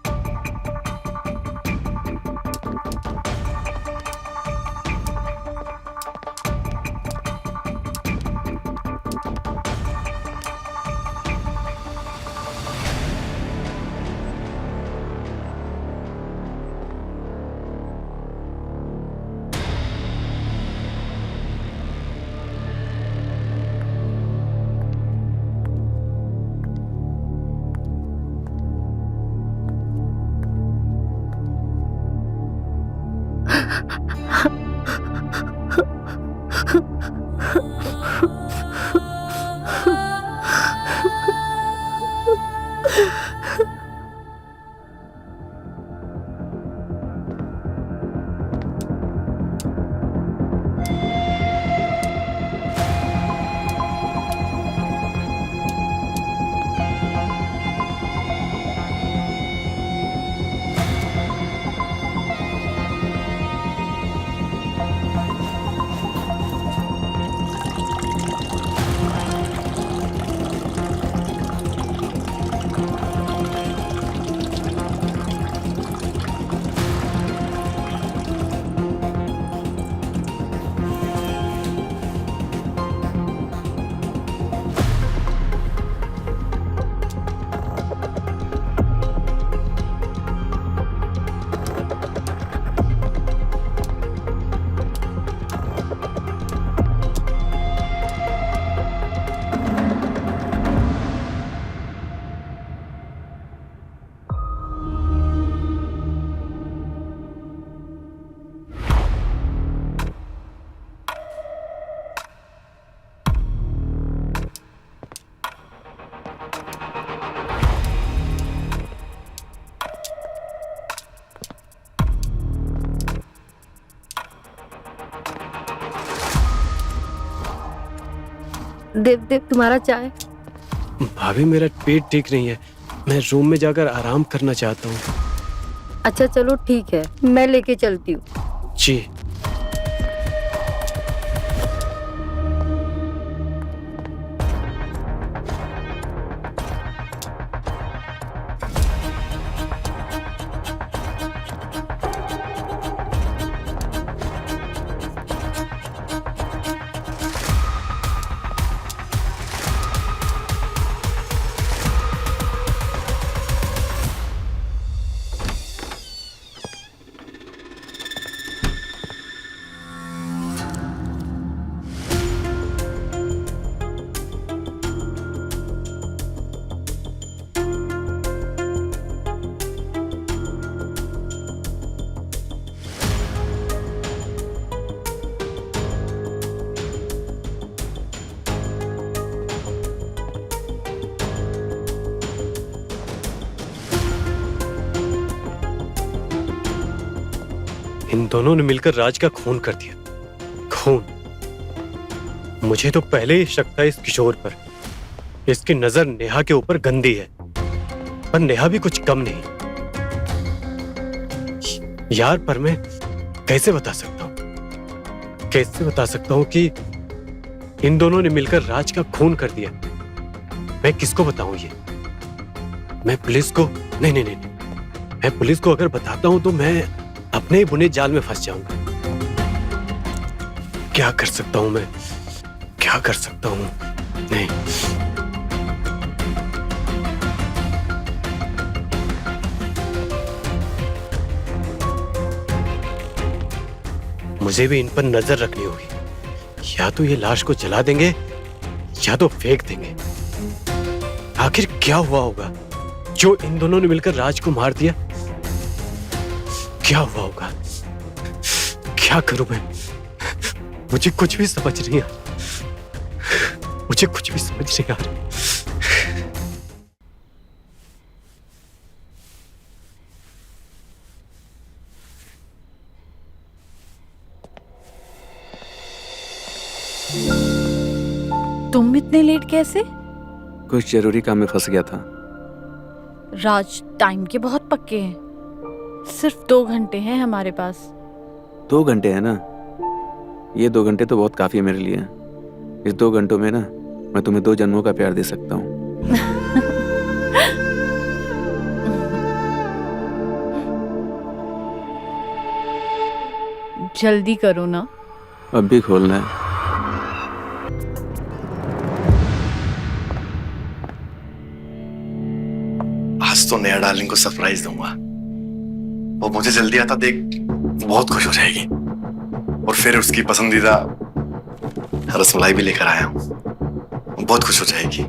S1: देव देव तुम्हारा चाय।
S4: भाभी मेरा पेट ठीक नहीं है, मैं रूम में जाकर आराम करना चाहता हूँ।
S1: अच्छा चलो ठीक है, मैं लेके चलती हूँ।
S4: जी। इन दोनों ने मिलकर राज का खून कर दिया। खून। मुझे तो पहले ही शक था इस किशोर पर। इसकी नजर नेहा के ऊपर गंदी है, पर नेहा भी कुछ कम नहीं। यार पर मैं कैसे बता सकता हूं, कैसे बता सकता हूं कि इन दोनों ने मिलकर राज का खून कर दिया। मैं किसको बताऊं ये? मैं पुलिस को नहीं नहीं नहीं, मैं पुलिस को अगर बताता हूं तो मैं अपने ही बुने जाल में फंस जाऊंगा। क्या कर सकता हूं मैं, क्या कर सकता हूं? नहीं, मुझे भी इन पर नजर रखनी होगी। या तो ये लाश को जला देंगे या तो फेंक देंगे। आखिर क्या हुआ होगा जो इन दोनों ने मिलकर राज को मार दिया? क्या हुआ होगा? क्या करूं मैं? मुझे कुछ भी समझ नहीं आ रहा। मुझे कुछ भी समझ नहीं आ रहा।
S6: तुम इतने लेट कैसे?
S3: कुछ जरूरी काम में फंस गया था।
S6: राज, टाइम के बहुत पक्के हैं। सिर्फ 2 घंटे हैं हमारे पास।
S3: 2 घंटे है ना? ये 2 घंटे तो बहुत काफी है मेरे लिए। इस 2 घंटों में ना मैं तुम्हें 2 जन्मों का प्यार दे सकता हूँ।
S6: जल्दी करो ना।
S3: अब भी खोलना है।
S2: आज तो नेहा डार्लिंग को सरप्राइज दूंगा। वो मुझे जल्दी आता देख बहुत खुश हो जाएगी। और फिर उसकी पसंदीदा रसमलाई भी लेकर आया हूँ, बहुत खुश हो जाएगी।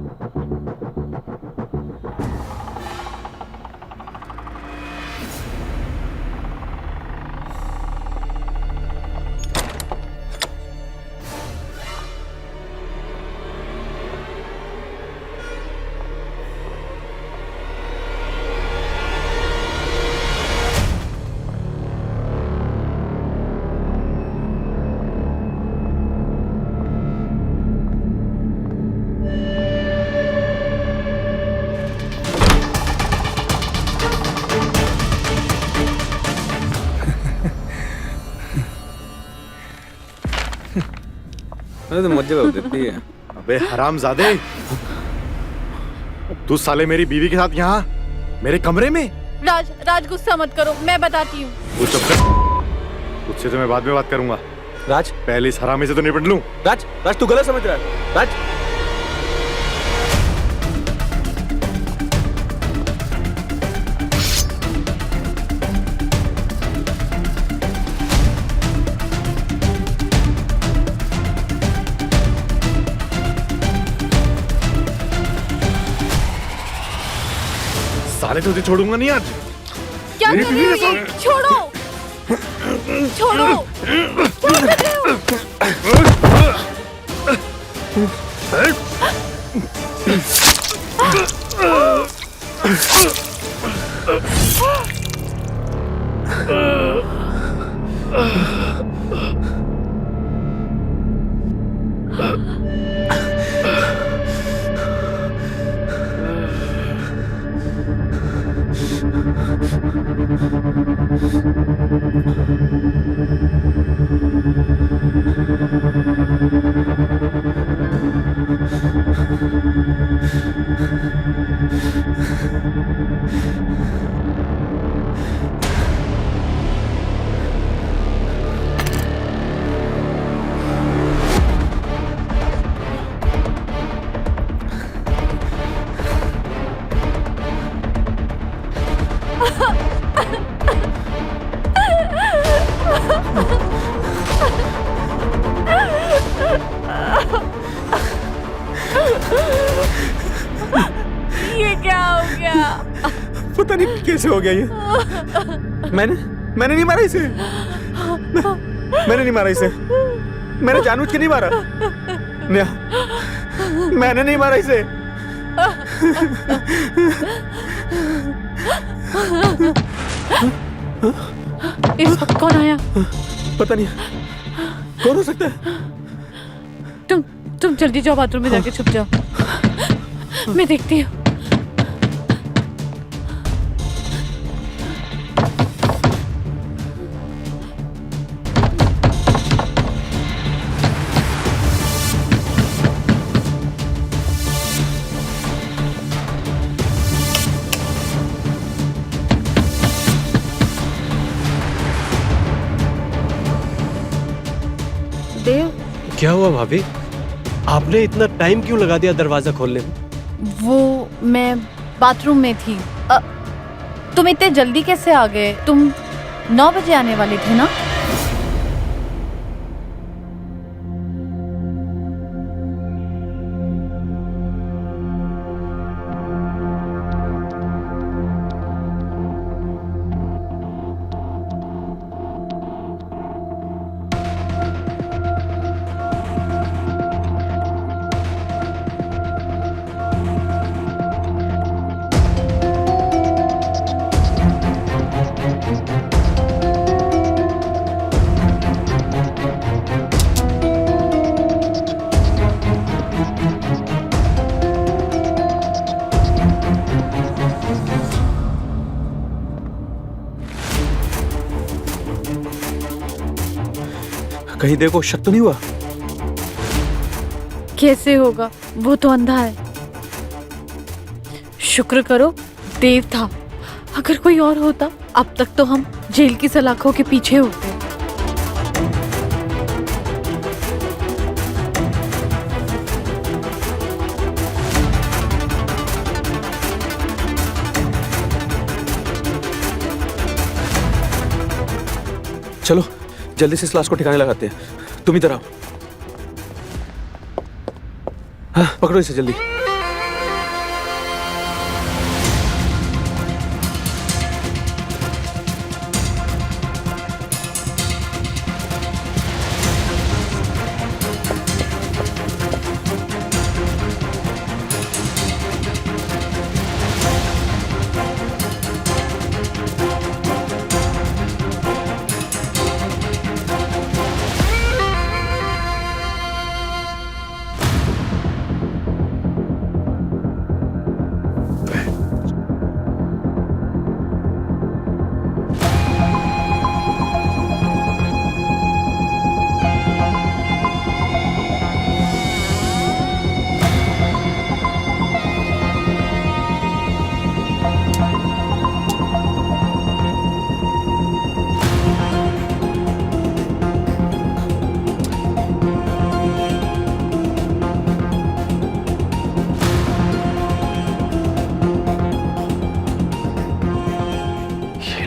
S3: अरे तो मजे हो देती है।
S2: अबे हरामजादे, तू साले मेरी बीवी के साथ यहाँ मेरे कमरे में?
S6: राज गुस्सा मत करो, मैं बताती हूँ।
S2: तू चुप कर, तुझसे तो मैं बाद में बात करूंगा।
S3: राज,
S2: पहले इस हरामी से तो निपट लूं।
S3: राज, राज तू गलत समझ रहा है। राज,
S2: साले तुझे छोड़ूंगा नहीं आज।
S6: क्या कर रहे हो ये? छोड़ो, छोड़ो, क्या कर रहे हो? ये क्या हो गया?
S3: पता नहीं कैसे हो गया ये। मैंने नहीं मारा इसे। मैंने नहीं मारा इसे। मैंने जानबूझ के नहीं मारा। नेहा, मैंने नहीं मारा इसे।
S6: इस वक्त कौन आया?
S3: पता नहीं कौन हो सकता है।
S6: तुम जल्दी जाओ, बाथरूम में जाके छुप जाओ, मैं देखती हूँ।
S1: देव,
S4: क्या हुआ भाभी? आपने इतना टाइम क्यों लगा दिया दरवाजा खोलने में?
S6: वो मैं बाथरूम में थी। तुम इतने जल्दी कैसे आ गए? तुम 9 बजे आने वाले थे ना?
S3: कहीं देखो शक तो नहीं हुआ?
S6: कैसे होगा, वो तो अंधा है। शुक्र करो देव था, अगर कोई और होता अब तक तो हम जेल की सलाखों के पीछे होते।
S3: चलो जल्दी से इस लाश को ठिकाने लगाते हैं। तुम इधर आओ। हाँ पकड़ो इसे जल्दी।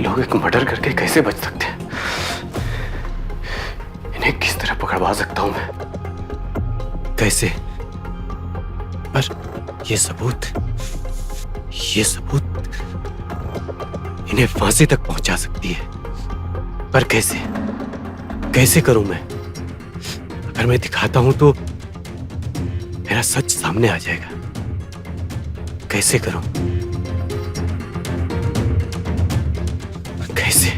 S5: लोग एक मर्डर करके कैसे बच सकते हैं? इन्हें किस तरह पकड़वा सकता हूं मैं?
S4: कैसे? पर ये सबूत इन्हें फांसी तक पहुंचा सकती है। पर कैसे? कैसे करूं मैं? अगर मैं दिखाता हूं तो मेरा सच सामने आ जाएगा। कैसे करूं? कैसे?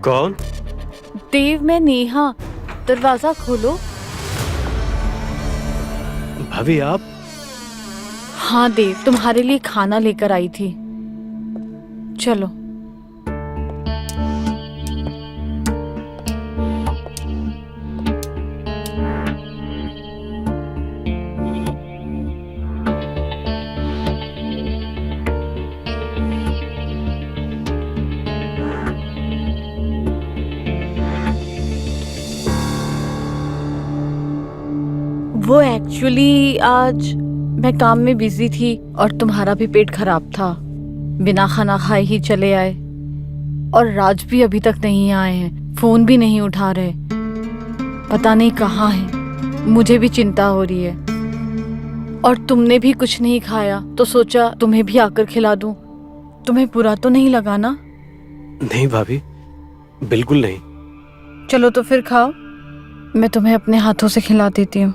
S4: कौन?
S6: देव, मैं नेहा, दरवाजा खोलो।
S4: भाभी आप?
S6: हाँ देव, तुम्हारे लिए खाना लेकर आई थी, चलो। वो एक्चुअली आज मैं काम में बिजी थी और तुम्हारा भी पेट खराब था, बिना खाना खाए ही चले आए। और राज भी अभी तक नहीं आए हैं, फोन भी नहीं उठा रहे। पता नहीं कहाँ है। मुझे भी चिंता हो रही है। और तुमने भी कुछ नहीं खाया तो सोचा तुम्हें भी आकर खिला दूं। तुम्हें बुरा तो नहीं लगा ना?
S4: नहीं भाभी, बिल्कुल नहीं।
S6: चलो तो फिर खाओ, मैं तुम्हें अपने हाथों से खिला देती हूँ।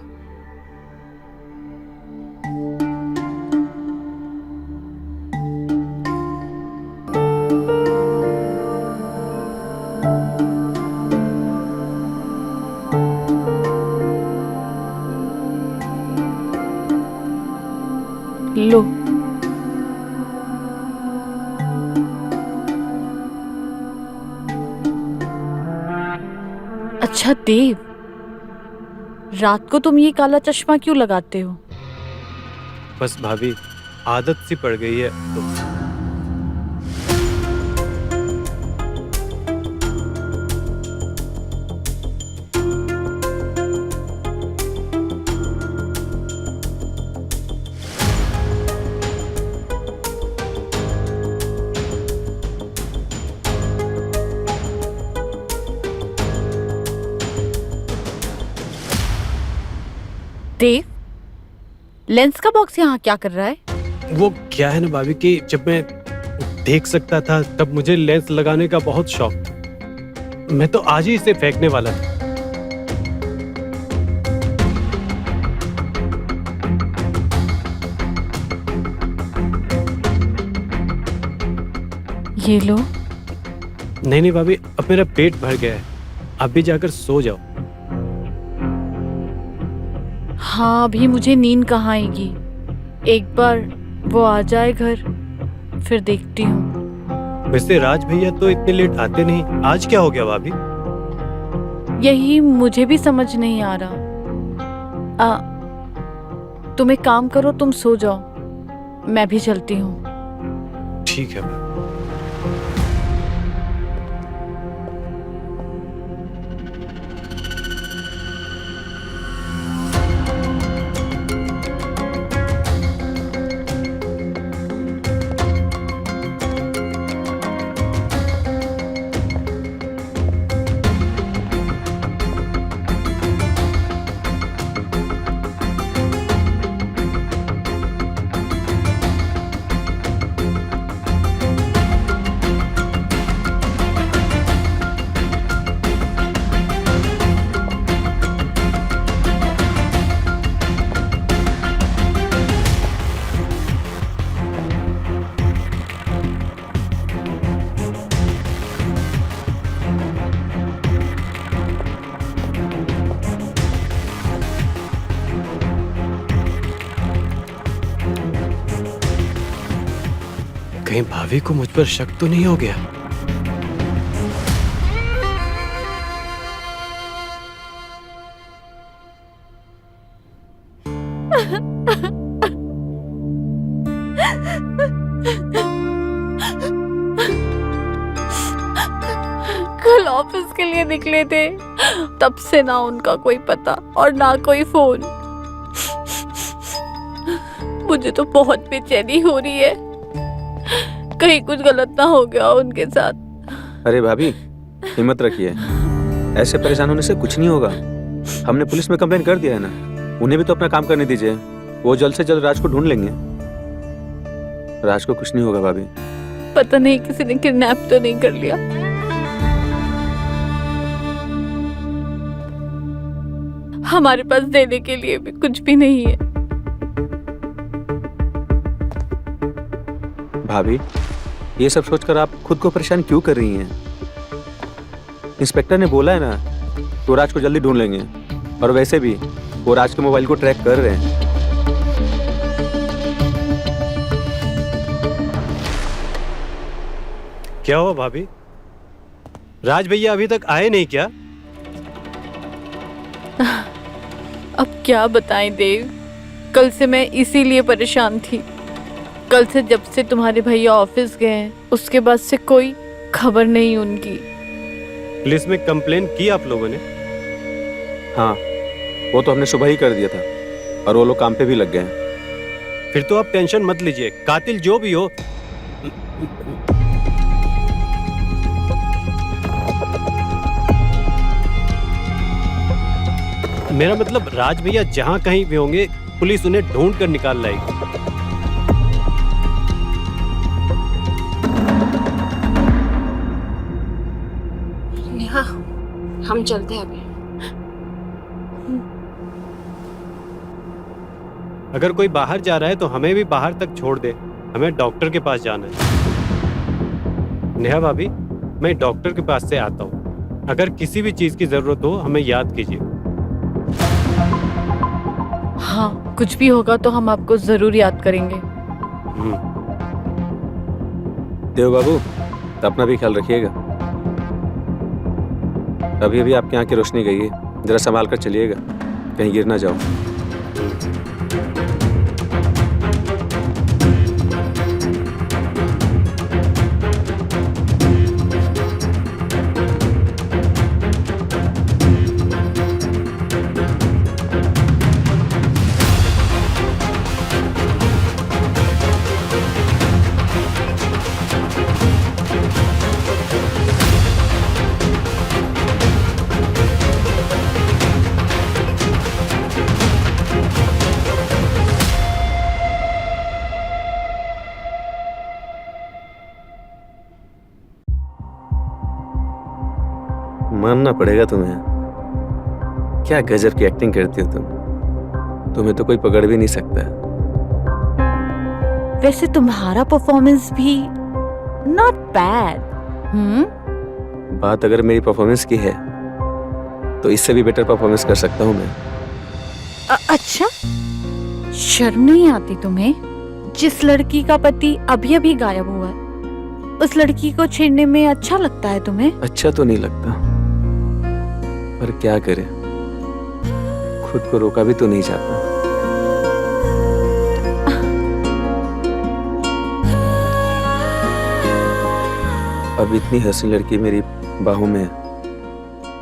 S6: लो। अच्छा देव, रात को तुम ये काला चश्मा क्यों लगाते हो?
S4: बस भाभी, आदत सी पड़ गई है तो।
S6: देव, लेंस का बॉक्स यहाँ क्या कर रहा है?
S4: वो क्या है ना भाभी कि जब मैं देख सकता था तब मुझे लेंस लगाने का बहुत शौक था। मैं तो आज ही इसे फेंकने वाला था।
S6: ये लो।
S4: नहीं नहीं भाभी, अब मेरा पेट भर गया है, आप भी जाकर सो जाओ।
S6: हाँ, अभी मुझे नींद कहाँ आएगी। एक बार वो आ जाए घर, फिर देखती हूँ।
S4: वैसे राज भैया तो इतने लेट आते नहीं, आज क्या हो गया भाभी?
S6: यही मुझे भी समझ नहीं आ रहा। तुम एक काम करो, तुम सो जाओ, मैं भी चलती हूँ।
S4: ठीक है भाभी। कहीं भाभी को मुझ पर शक तो नहीं हो गया?
S6: कल ऑफिस के लिए निकले थे, तब से ना उनका कोई पता और ना कोई फोन। मुझे तो बहुत बेचैनी हो रही है, कहीं कुछ गलत ना हो गया उनके साथ।
S3: अरे भाभी, हिम्मत रखिए, ऐसे परेशान होने से कुछ नहीं होगा। हमने पुलिस में कंप्लेन कर दिया है ना, उन्हें भी तो अपना काम करने दीजिए। वो जल्द से जल्द राज को ढूंढ लेंगे। राज को कुछ नहीं होगा भाभी।
S6: पता नहीं किसी ने किडनैप तो नहीं कर लिया। हमारे पास देने के लिए भी कुछ भी नहीं है।
S3: भाभी, ये सब सोचकर आप खुद को परेशान क्यों कर रही हैं? इंस्पेक्टर ने बोला है ना, तो राज को जल्दी ढूंढ लेंगे। और वैसे भी वो राज के मोबाइल को ट्रैक कर रहे हैं।
S4: क्या हुआ भाभी? राज भैया अभी तक आए नहीं क्या?
S6: अब क्या बताएं देव, कल से मैं इसीलिए परेशान थी। कल से जब से तुम्हारे भैया ऑफिस गए हैं, उसके बाद से कोई खबर नहीं उनकी।
S4: पुलिस में कंप्लेन की आप लोगों ने?
S3: हाँ, वो तो हमने सुबह ही कर दिया था और वो लोग काम पे भी लग गए हैं।
S4: फिर तो आप टेंशन मत लीजिए, कातिल जो भी हो। मेरा मतलब राज भैया जहाँ कहीं भी होंगे पुलिस उन्हें ढूंढ कर निकाल लाएगी।
S7: नेहा, हम चलते हैं अभी।
S4: अगर कोई बाहर जा रहा है तो हमें भी बाहर तक छोड़ दे, हमें डॉक्टर के पास जाना है। नेहा भाभी, मैं डॉक्टर के पास से आता हूँ। अगर किसी भी चीज की जरूरत हो हमें याद कीजिए।
S6: हाँ, कुछ भी होगा तो हम आपको जरूर याद करेंगे।
S3: देव बाबू, तो अपना भी ख्याल रखिएगा। अभी अभी आपकी आंख की रोशनी गई है, जरा संभाल कर चलिएगा, कहीं गिर ना जाओ। मानना पड़ेगा तुम्हें, क्या गजब की एक्टिंग करती हो तुम। तुम्हें तो कोई पकड़ भी नहीं सकता।
S6: वैसे तुम्हारा परफॉर्मेंस भी नॉट बैड।
S3: बात अगर मेरी परफॉर्मेंस की है तो इससे भी बेटर परफॉर्मेंस कर सकता हूँ मैं।
S6: अच्छा, शर्म नहीं आती तुम्हें? जिस लड़की का पति अभी अभी गायब हुआ है, उस लड़की को छेड़ने में अच्छा लगता है तुम्हें?
S3: अच्छा तो नहीं लगता, पर क्या करे, खुद को रोका भी तो नहीं जाता। अब इतनी हसीन लड़की मेरी बाहों में है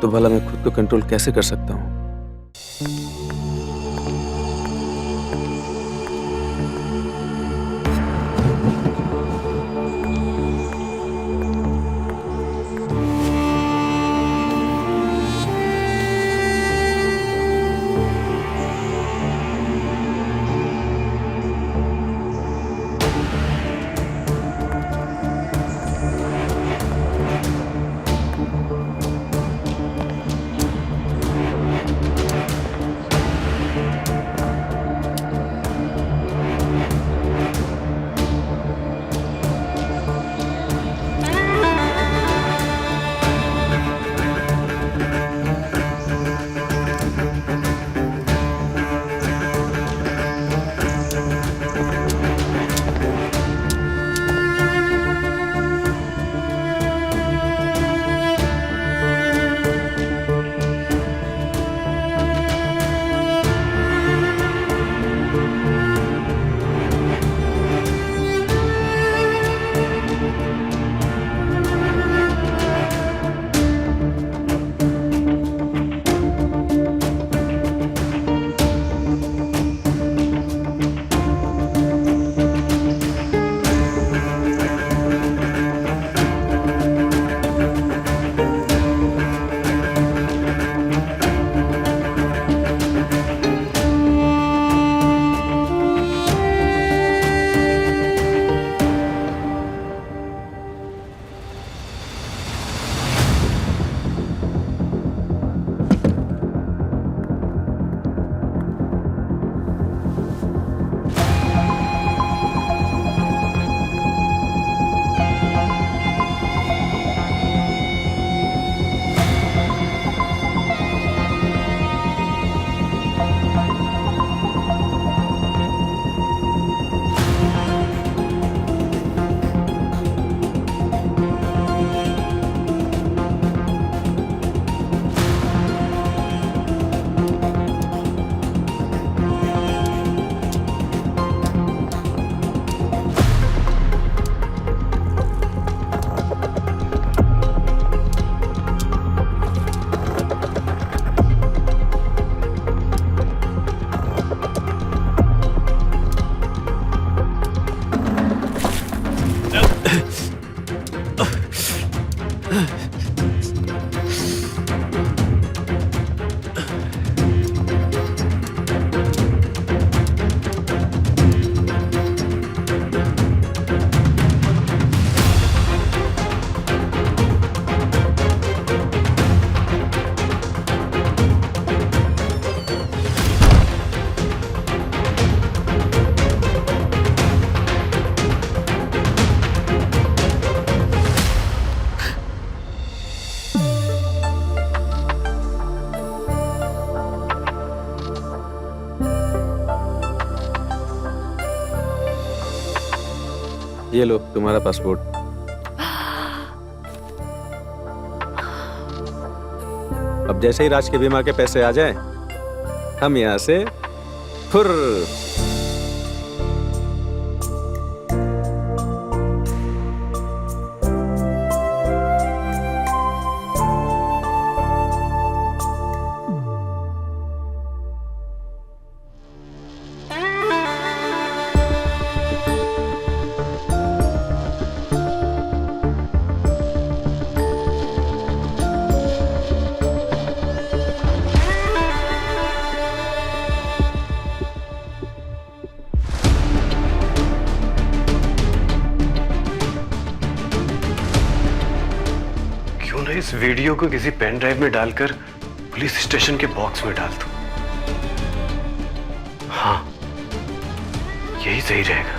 S3: तो भला मैं खुद को कंट्रोल कैसे कर सकता हूँ। ये लो तुम्हारा पासपोर्ट। अब जैसे ही राज के बीमा के पैसे आ जाएं, हम यहाँ से फुर।
S5: क्यों ना इस वीडियो को किसी पेन ड्राइव में डालकर पुलिस स्टेशन के बॉक्स में डाल दूं? हाँ, यही सही रहेगा।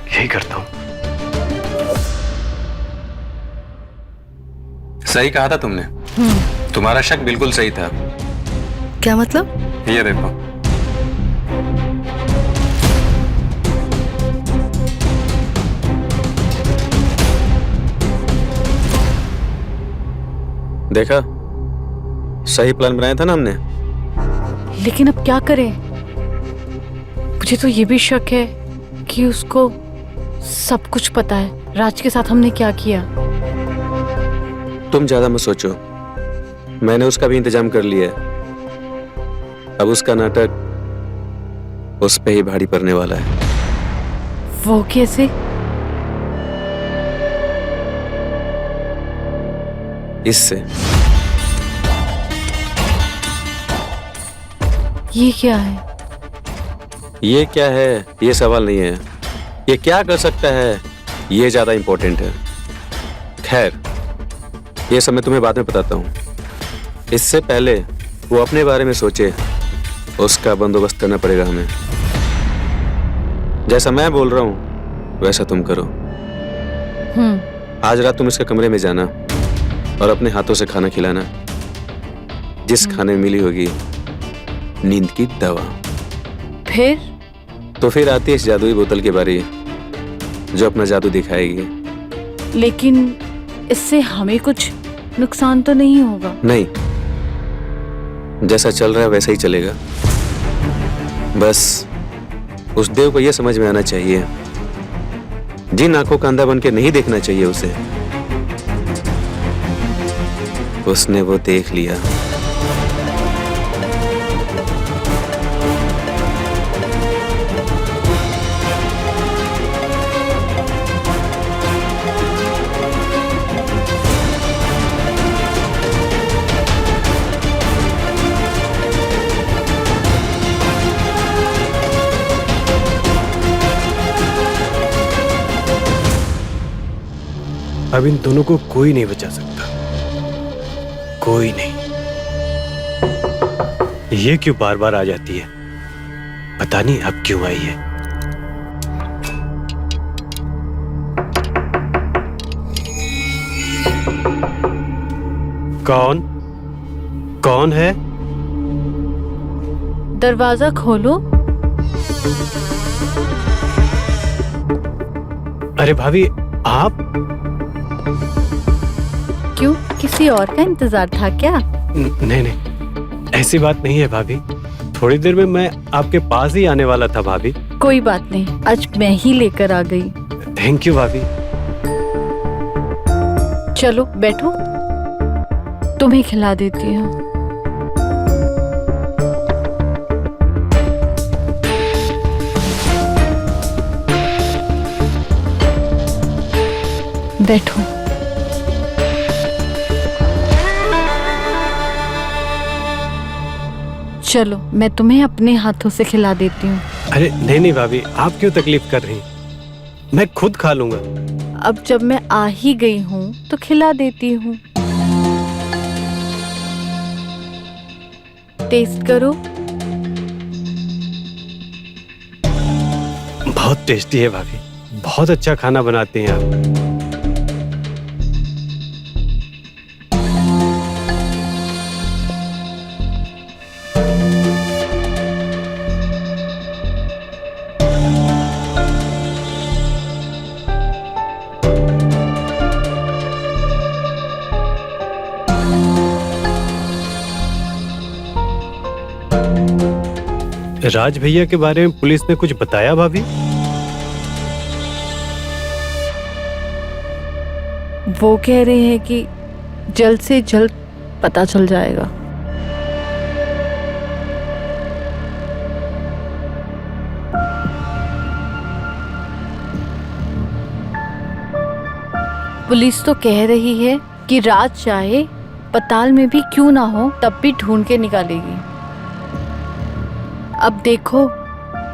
S5: यही करता हूं।
S3: सही कहा था तुमने। तुम्हारा शक बिल्कुल सही था।
S1: क्या मतलब?
S3: ये देखो। देखा, सही प्लान बनाया था ना हमने।
S6: लेकिन अब क्या करें? मुझे तो ये भी शक है कि उसको सब कुछ पता है राज के साथ हमने क्या किया।
S3: तुम ज्यादा मत सोचो, मैंने उसका भी इंतजाम कर लिया है। अब उसका नाटक उस पे ही भारी पड़ने वाला है।
S6: वो कैसे?
S3: इससे।
S6: ये क्या है?
S3: ये क्या है ये सवाल नहीं है, ये क्या कर सकता है ये ज्यादा इंपॉर्टेंट है। खैर, ये सब मैं तुम्हें बाद में बताता हूँ। इससे पहले वो अपने बारे में सोचे, उसका बंदोबस्त करना पड़ेगा हमें। जैसा मैं बोल रहा हूँ वैसा तुम करो। आज रात तुम इसके कमरे में जाना और अपने हाथों से खाना खिलाना, जिस खाने में मिली होगी नींद की दवा।
S6: फिर?
S3: तो फिर आती है इस जादुई बोतल की बारी, जो अपना जादू दिखाएगी।
S6: लेकिन इससे हमें कुछ नुकसान तो नहीं होगा?
S3: नहीं, जैसा चल रहा है वैसा ही चलेगा। बस उस देव को यह समझ में आना चाहिए, जिन आंखों का अंधा बन के नहीं देखना चाहिए उसे, उसने वो देख लिया।
S4: अब इन दोनों को कोई नहीं बचा सकता, कोई नहीं। ये क्यों बार बार आ जाती है, पता नहीं अब क्यों आई है। कौन कौन है?
S6: दरवाजा खोलो।
S4: अरे भाभी, आप?
S6: क्यों, किसी और का इंतजार था क्या?
S4: नहीं नहीं, ऐसी बात नहीं है भाभी। थोड़ी देर में मैं आपके पास ही आने वाला था भाभी।
S6: कोई बात नहीं, आज मैं ही लेकर आ गई।
S4: थैंक यू भाभी।
S6: चलो बैठो, तुम्हें खिला देती हूँ। बैठो। चलो मैं तुम्हें अपने हाथों से खिला देती हूँ।
S4: अरे नहीं नहीं भाभी, आप क्यों तकलीफ कर रही? मैं खुद खा लूंगा।
S6: अब जब मैं आ ही गई हूँ तो खिला देती हूँ। टेस्ट करो।
S4: बहुत टेस्टी है भाभी, बहुत अच्छा खाना बनाती हैं आप। राज भैया के बारे में पुलिस ने कुछ बताया भाभी?
S6: वो कह रहे हैं कि जल्द से जल्द पता चल जाएगा। पुलिस तो कह रही है कि राज चाहे पताल में भी क्यों ना हो तब भी ढूंढ के निकालेगी। अब देखो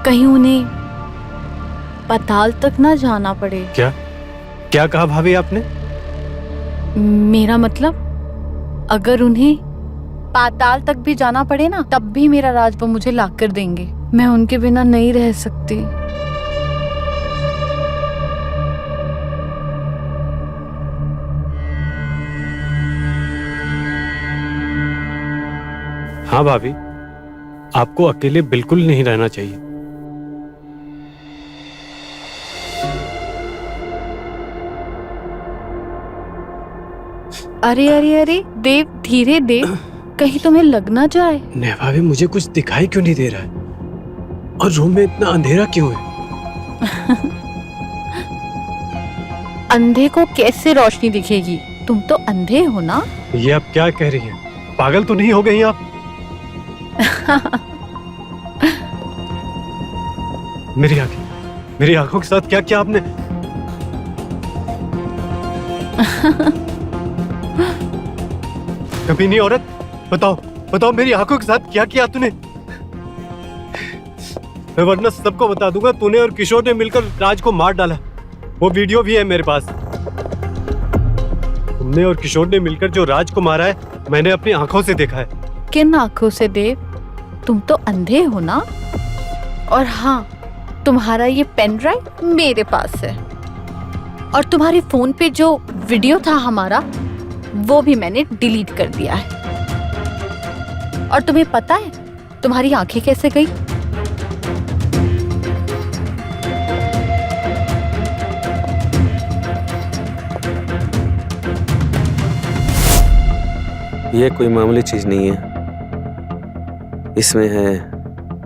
S6: कहीं उन्हें पताल तक ना जाना पड़े।
S4: क्या क्या कहा भाभी आपने?
S6: मेरा मतलब अगर उन्हें पाताल तक भी जाना पड़े ना तब भी मेरा राज वो मुझे ला कर देंगे। मैं उनके बिना नहीं रह सकती।
S4: हाँ भाभी, आपको अकेले बिल्कुल नहीं रहना चाहिए।
S6: अरे अरे अरे देव, धीरे देव, कहीं तुम्हें लग ना जाए।
S4: नहीं भाभी, मुझे कुछ दिखाई क्यों नहीं दे रहा है? और रूम में इतना अंधेरा क्यों है?
S6: अंधे को कैसे रोशनी दिखेगी? तुम तो अंधे हो ना।
S4: ये आप क्या कह रही हैं? पागल तो नहीं हो गई आप? मेरी आंखों के साथ क्या किया आपने? कभी नहीं औरत, बताओ मेरी आंखों के साथ क्या किया तूने? मैं वरना सबको बता दूंगा तूने और किशोर ने मिलकर राज को मार डाला। वो वीडियो भी है मेरे पास। तुमने और किशोर ने मिलकर जो राज को मारा है मैंने अपनी आंखों से देखा है।
S6: किन आंखों से देव? तुम तो अंधे हो ना। और हाँ, तुम्हारा ये पेन ड्राइव मेरे पास है और तुम्हारे फोन पे जो वीडियो था हमारा वो भी मैंने डिलीट कर दिया है। और तुम्हें पता है तुम्हारी आंखें कैसे गई?
S3: ये कोई मामूली चीज नहीं है। इसमें है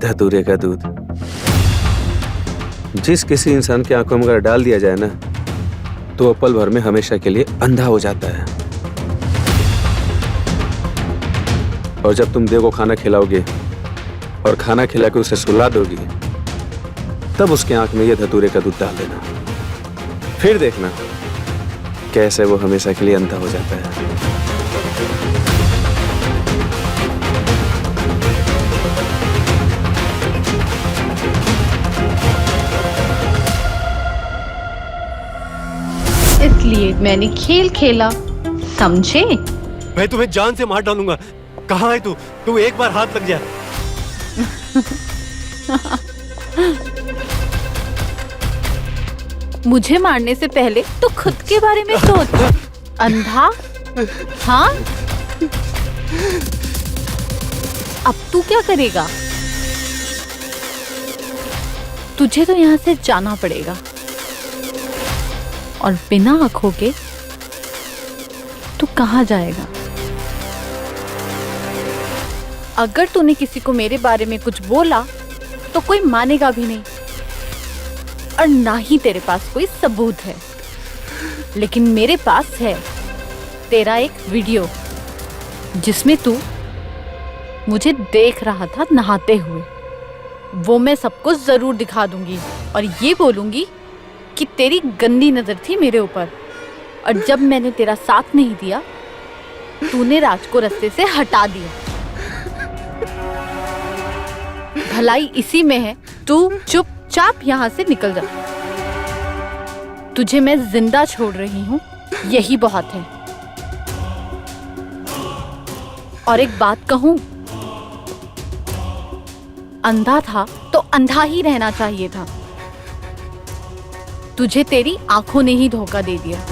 S3: धतूरे का दूध। जिस किसी इंसान की आंखों में अगर डाल दिया जाए ना तो वो पल भर में हमेशा के लिए अंधा हो जाता है। और जब तुम देव को खाना खिलाओगे और खाना खिला के उसे सुला दोगी तब उसके आंख में ये धतूरे का दूध डाल देना। फिर देखना कैसे वो हमेशा के लिए अंधा हो जाता है।
S8: इसलिए मैंने खेल खेला, समझे?
S4: मैं तुम्हें जान से मार डालूंगा। कहाँ है तू? तू एक बार हाथ लग जा।
S6: मुझे मारने से पहले तो खुद के बारे में सोच। अंधा? हाँ? अब तू क्या करेगा? तुझे तो यहाँ से जाना पड़ेगा और बिना आंखों के तू कहाँ जाएगा? अगर तूने किसी को मेरे बारे में कुछ बोला तो कोई मानेगा भी नहीं और ना ही तेरे पास कोई सबूत है। लेकिन मेरे पास है तेरा एक वीडियो जिसमें तू मुझे देख रहा था नहाते हुए। वो मैं सबको जरूर दिखा दूंगी और ये बोलूंगी कि तेरी गंदी नजर थी मेरे ऊपर और जब मैंने तेरा साथ नहीं दिया तूने राज को रास्ते से हटा दिया। भलाई इसी में है, तू चुपचाप यहाँ से निकल जा। तुझे मैं जिंदा छोड़ रही हूँ, यही बहुत है। और एक बात कहूँ, अंधा था तो अंधा ही रहना चाहिए था। तुझे तेरी आंखों ने ही धोखा दे दिया।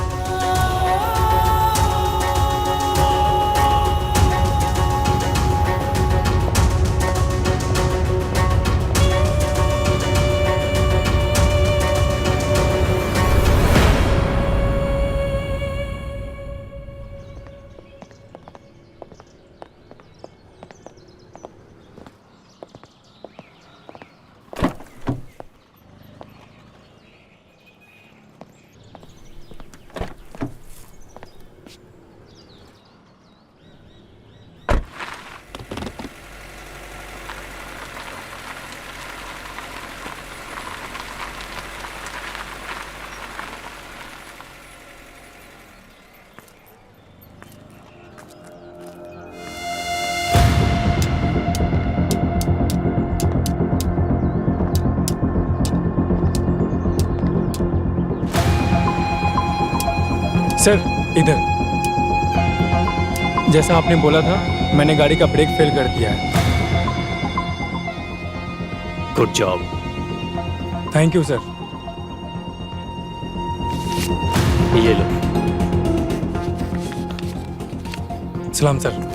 S9: सर इधर, जैसा आपने बोला था मैंने गाड़ी का ब्रेक फेल कर दिया है।
S4: Good job.
S9: Thank you sir.
S4: ये लो।
S9: सलाम सर।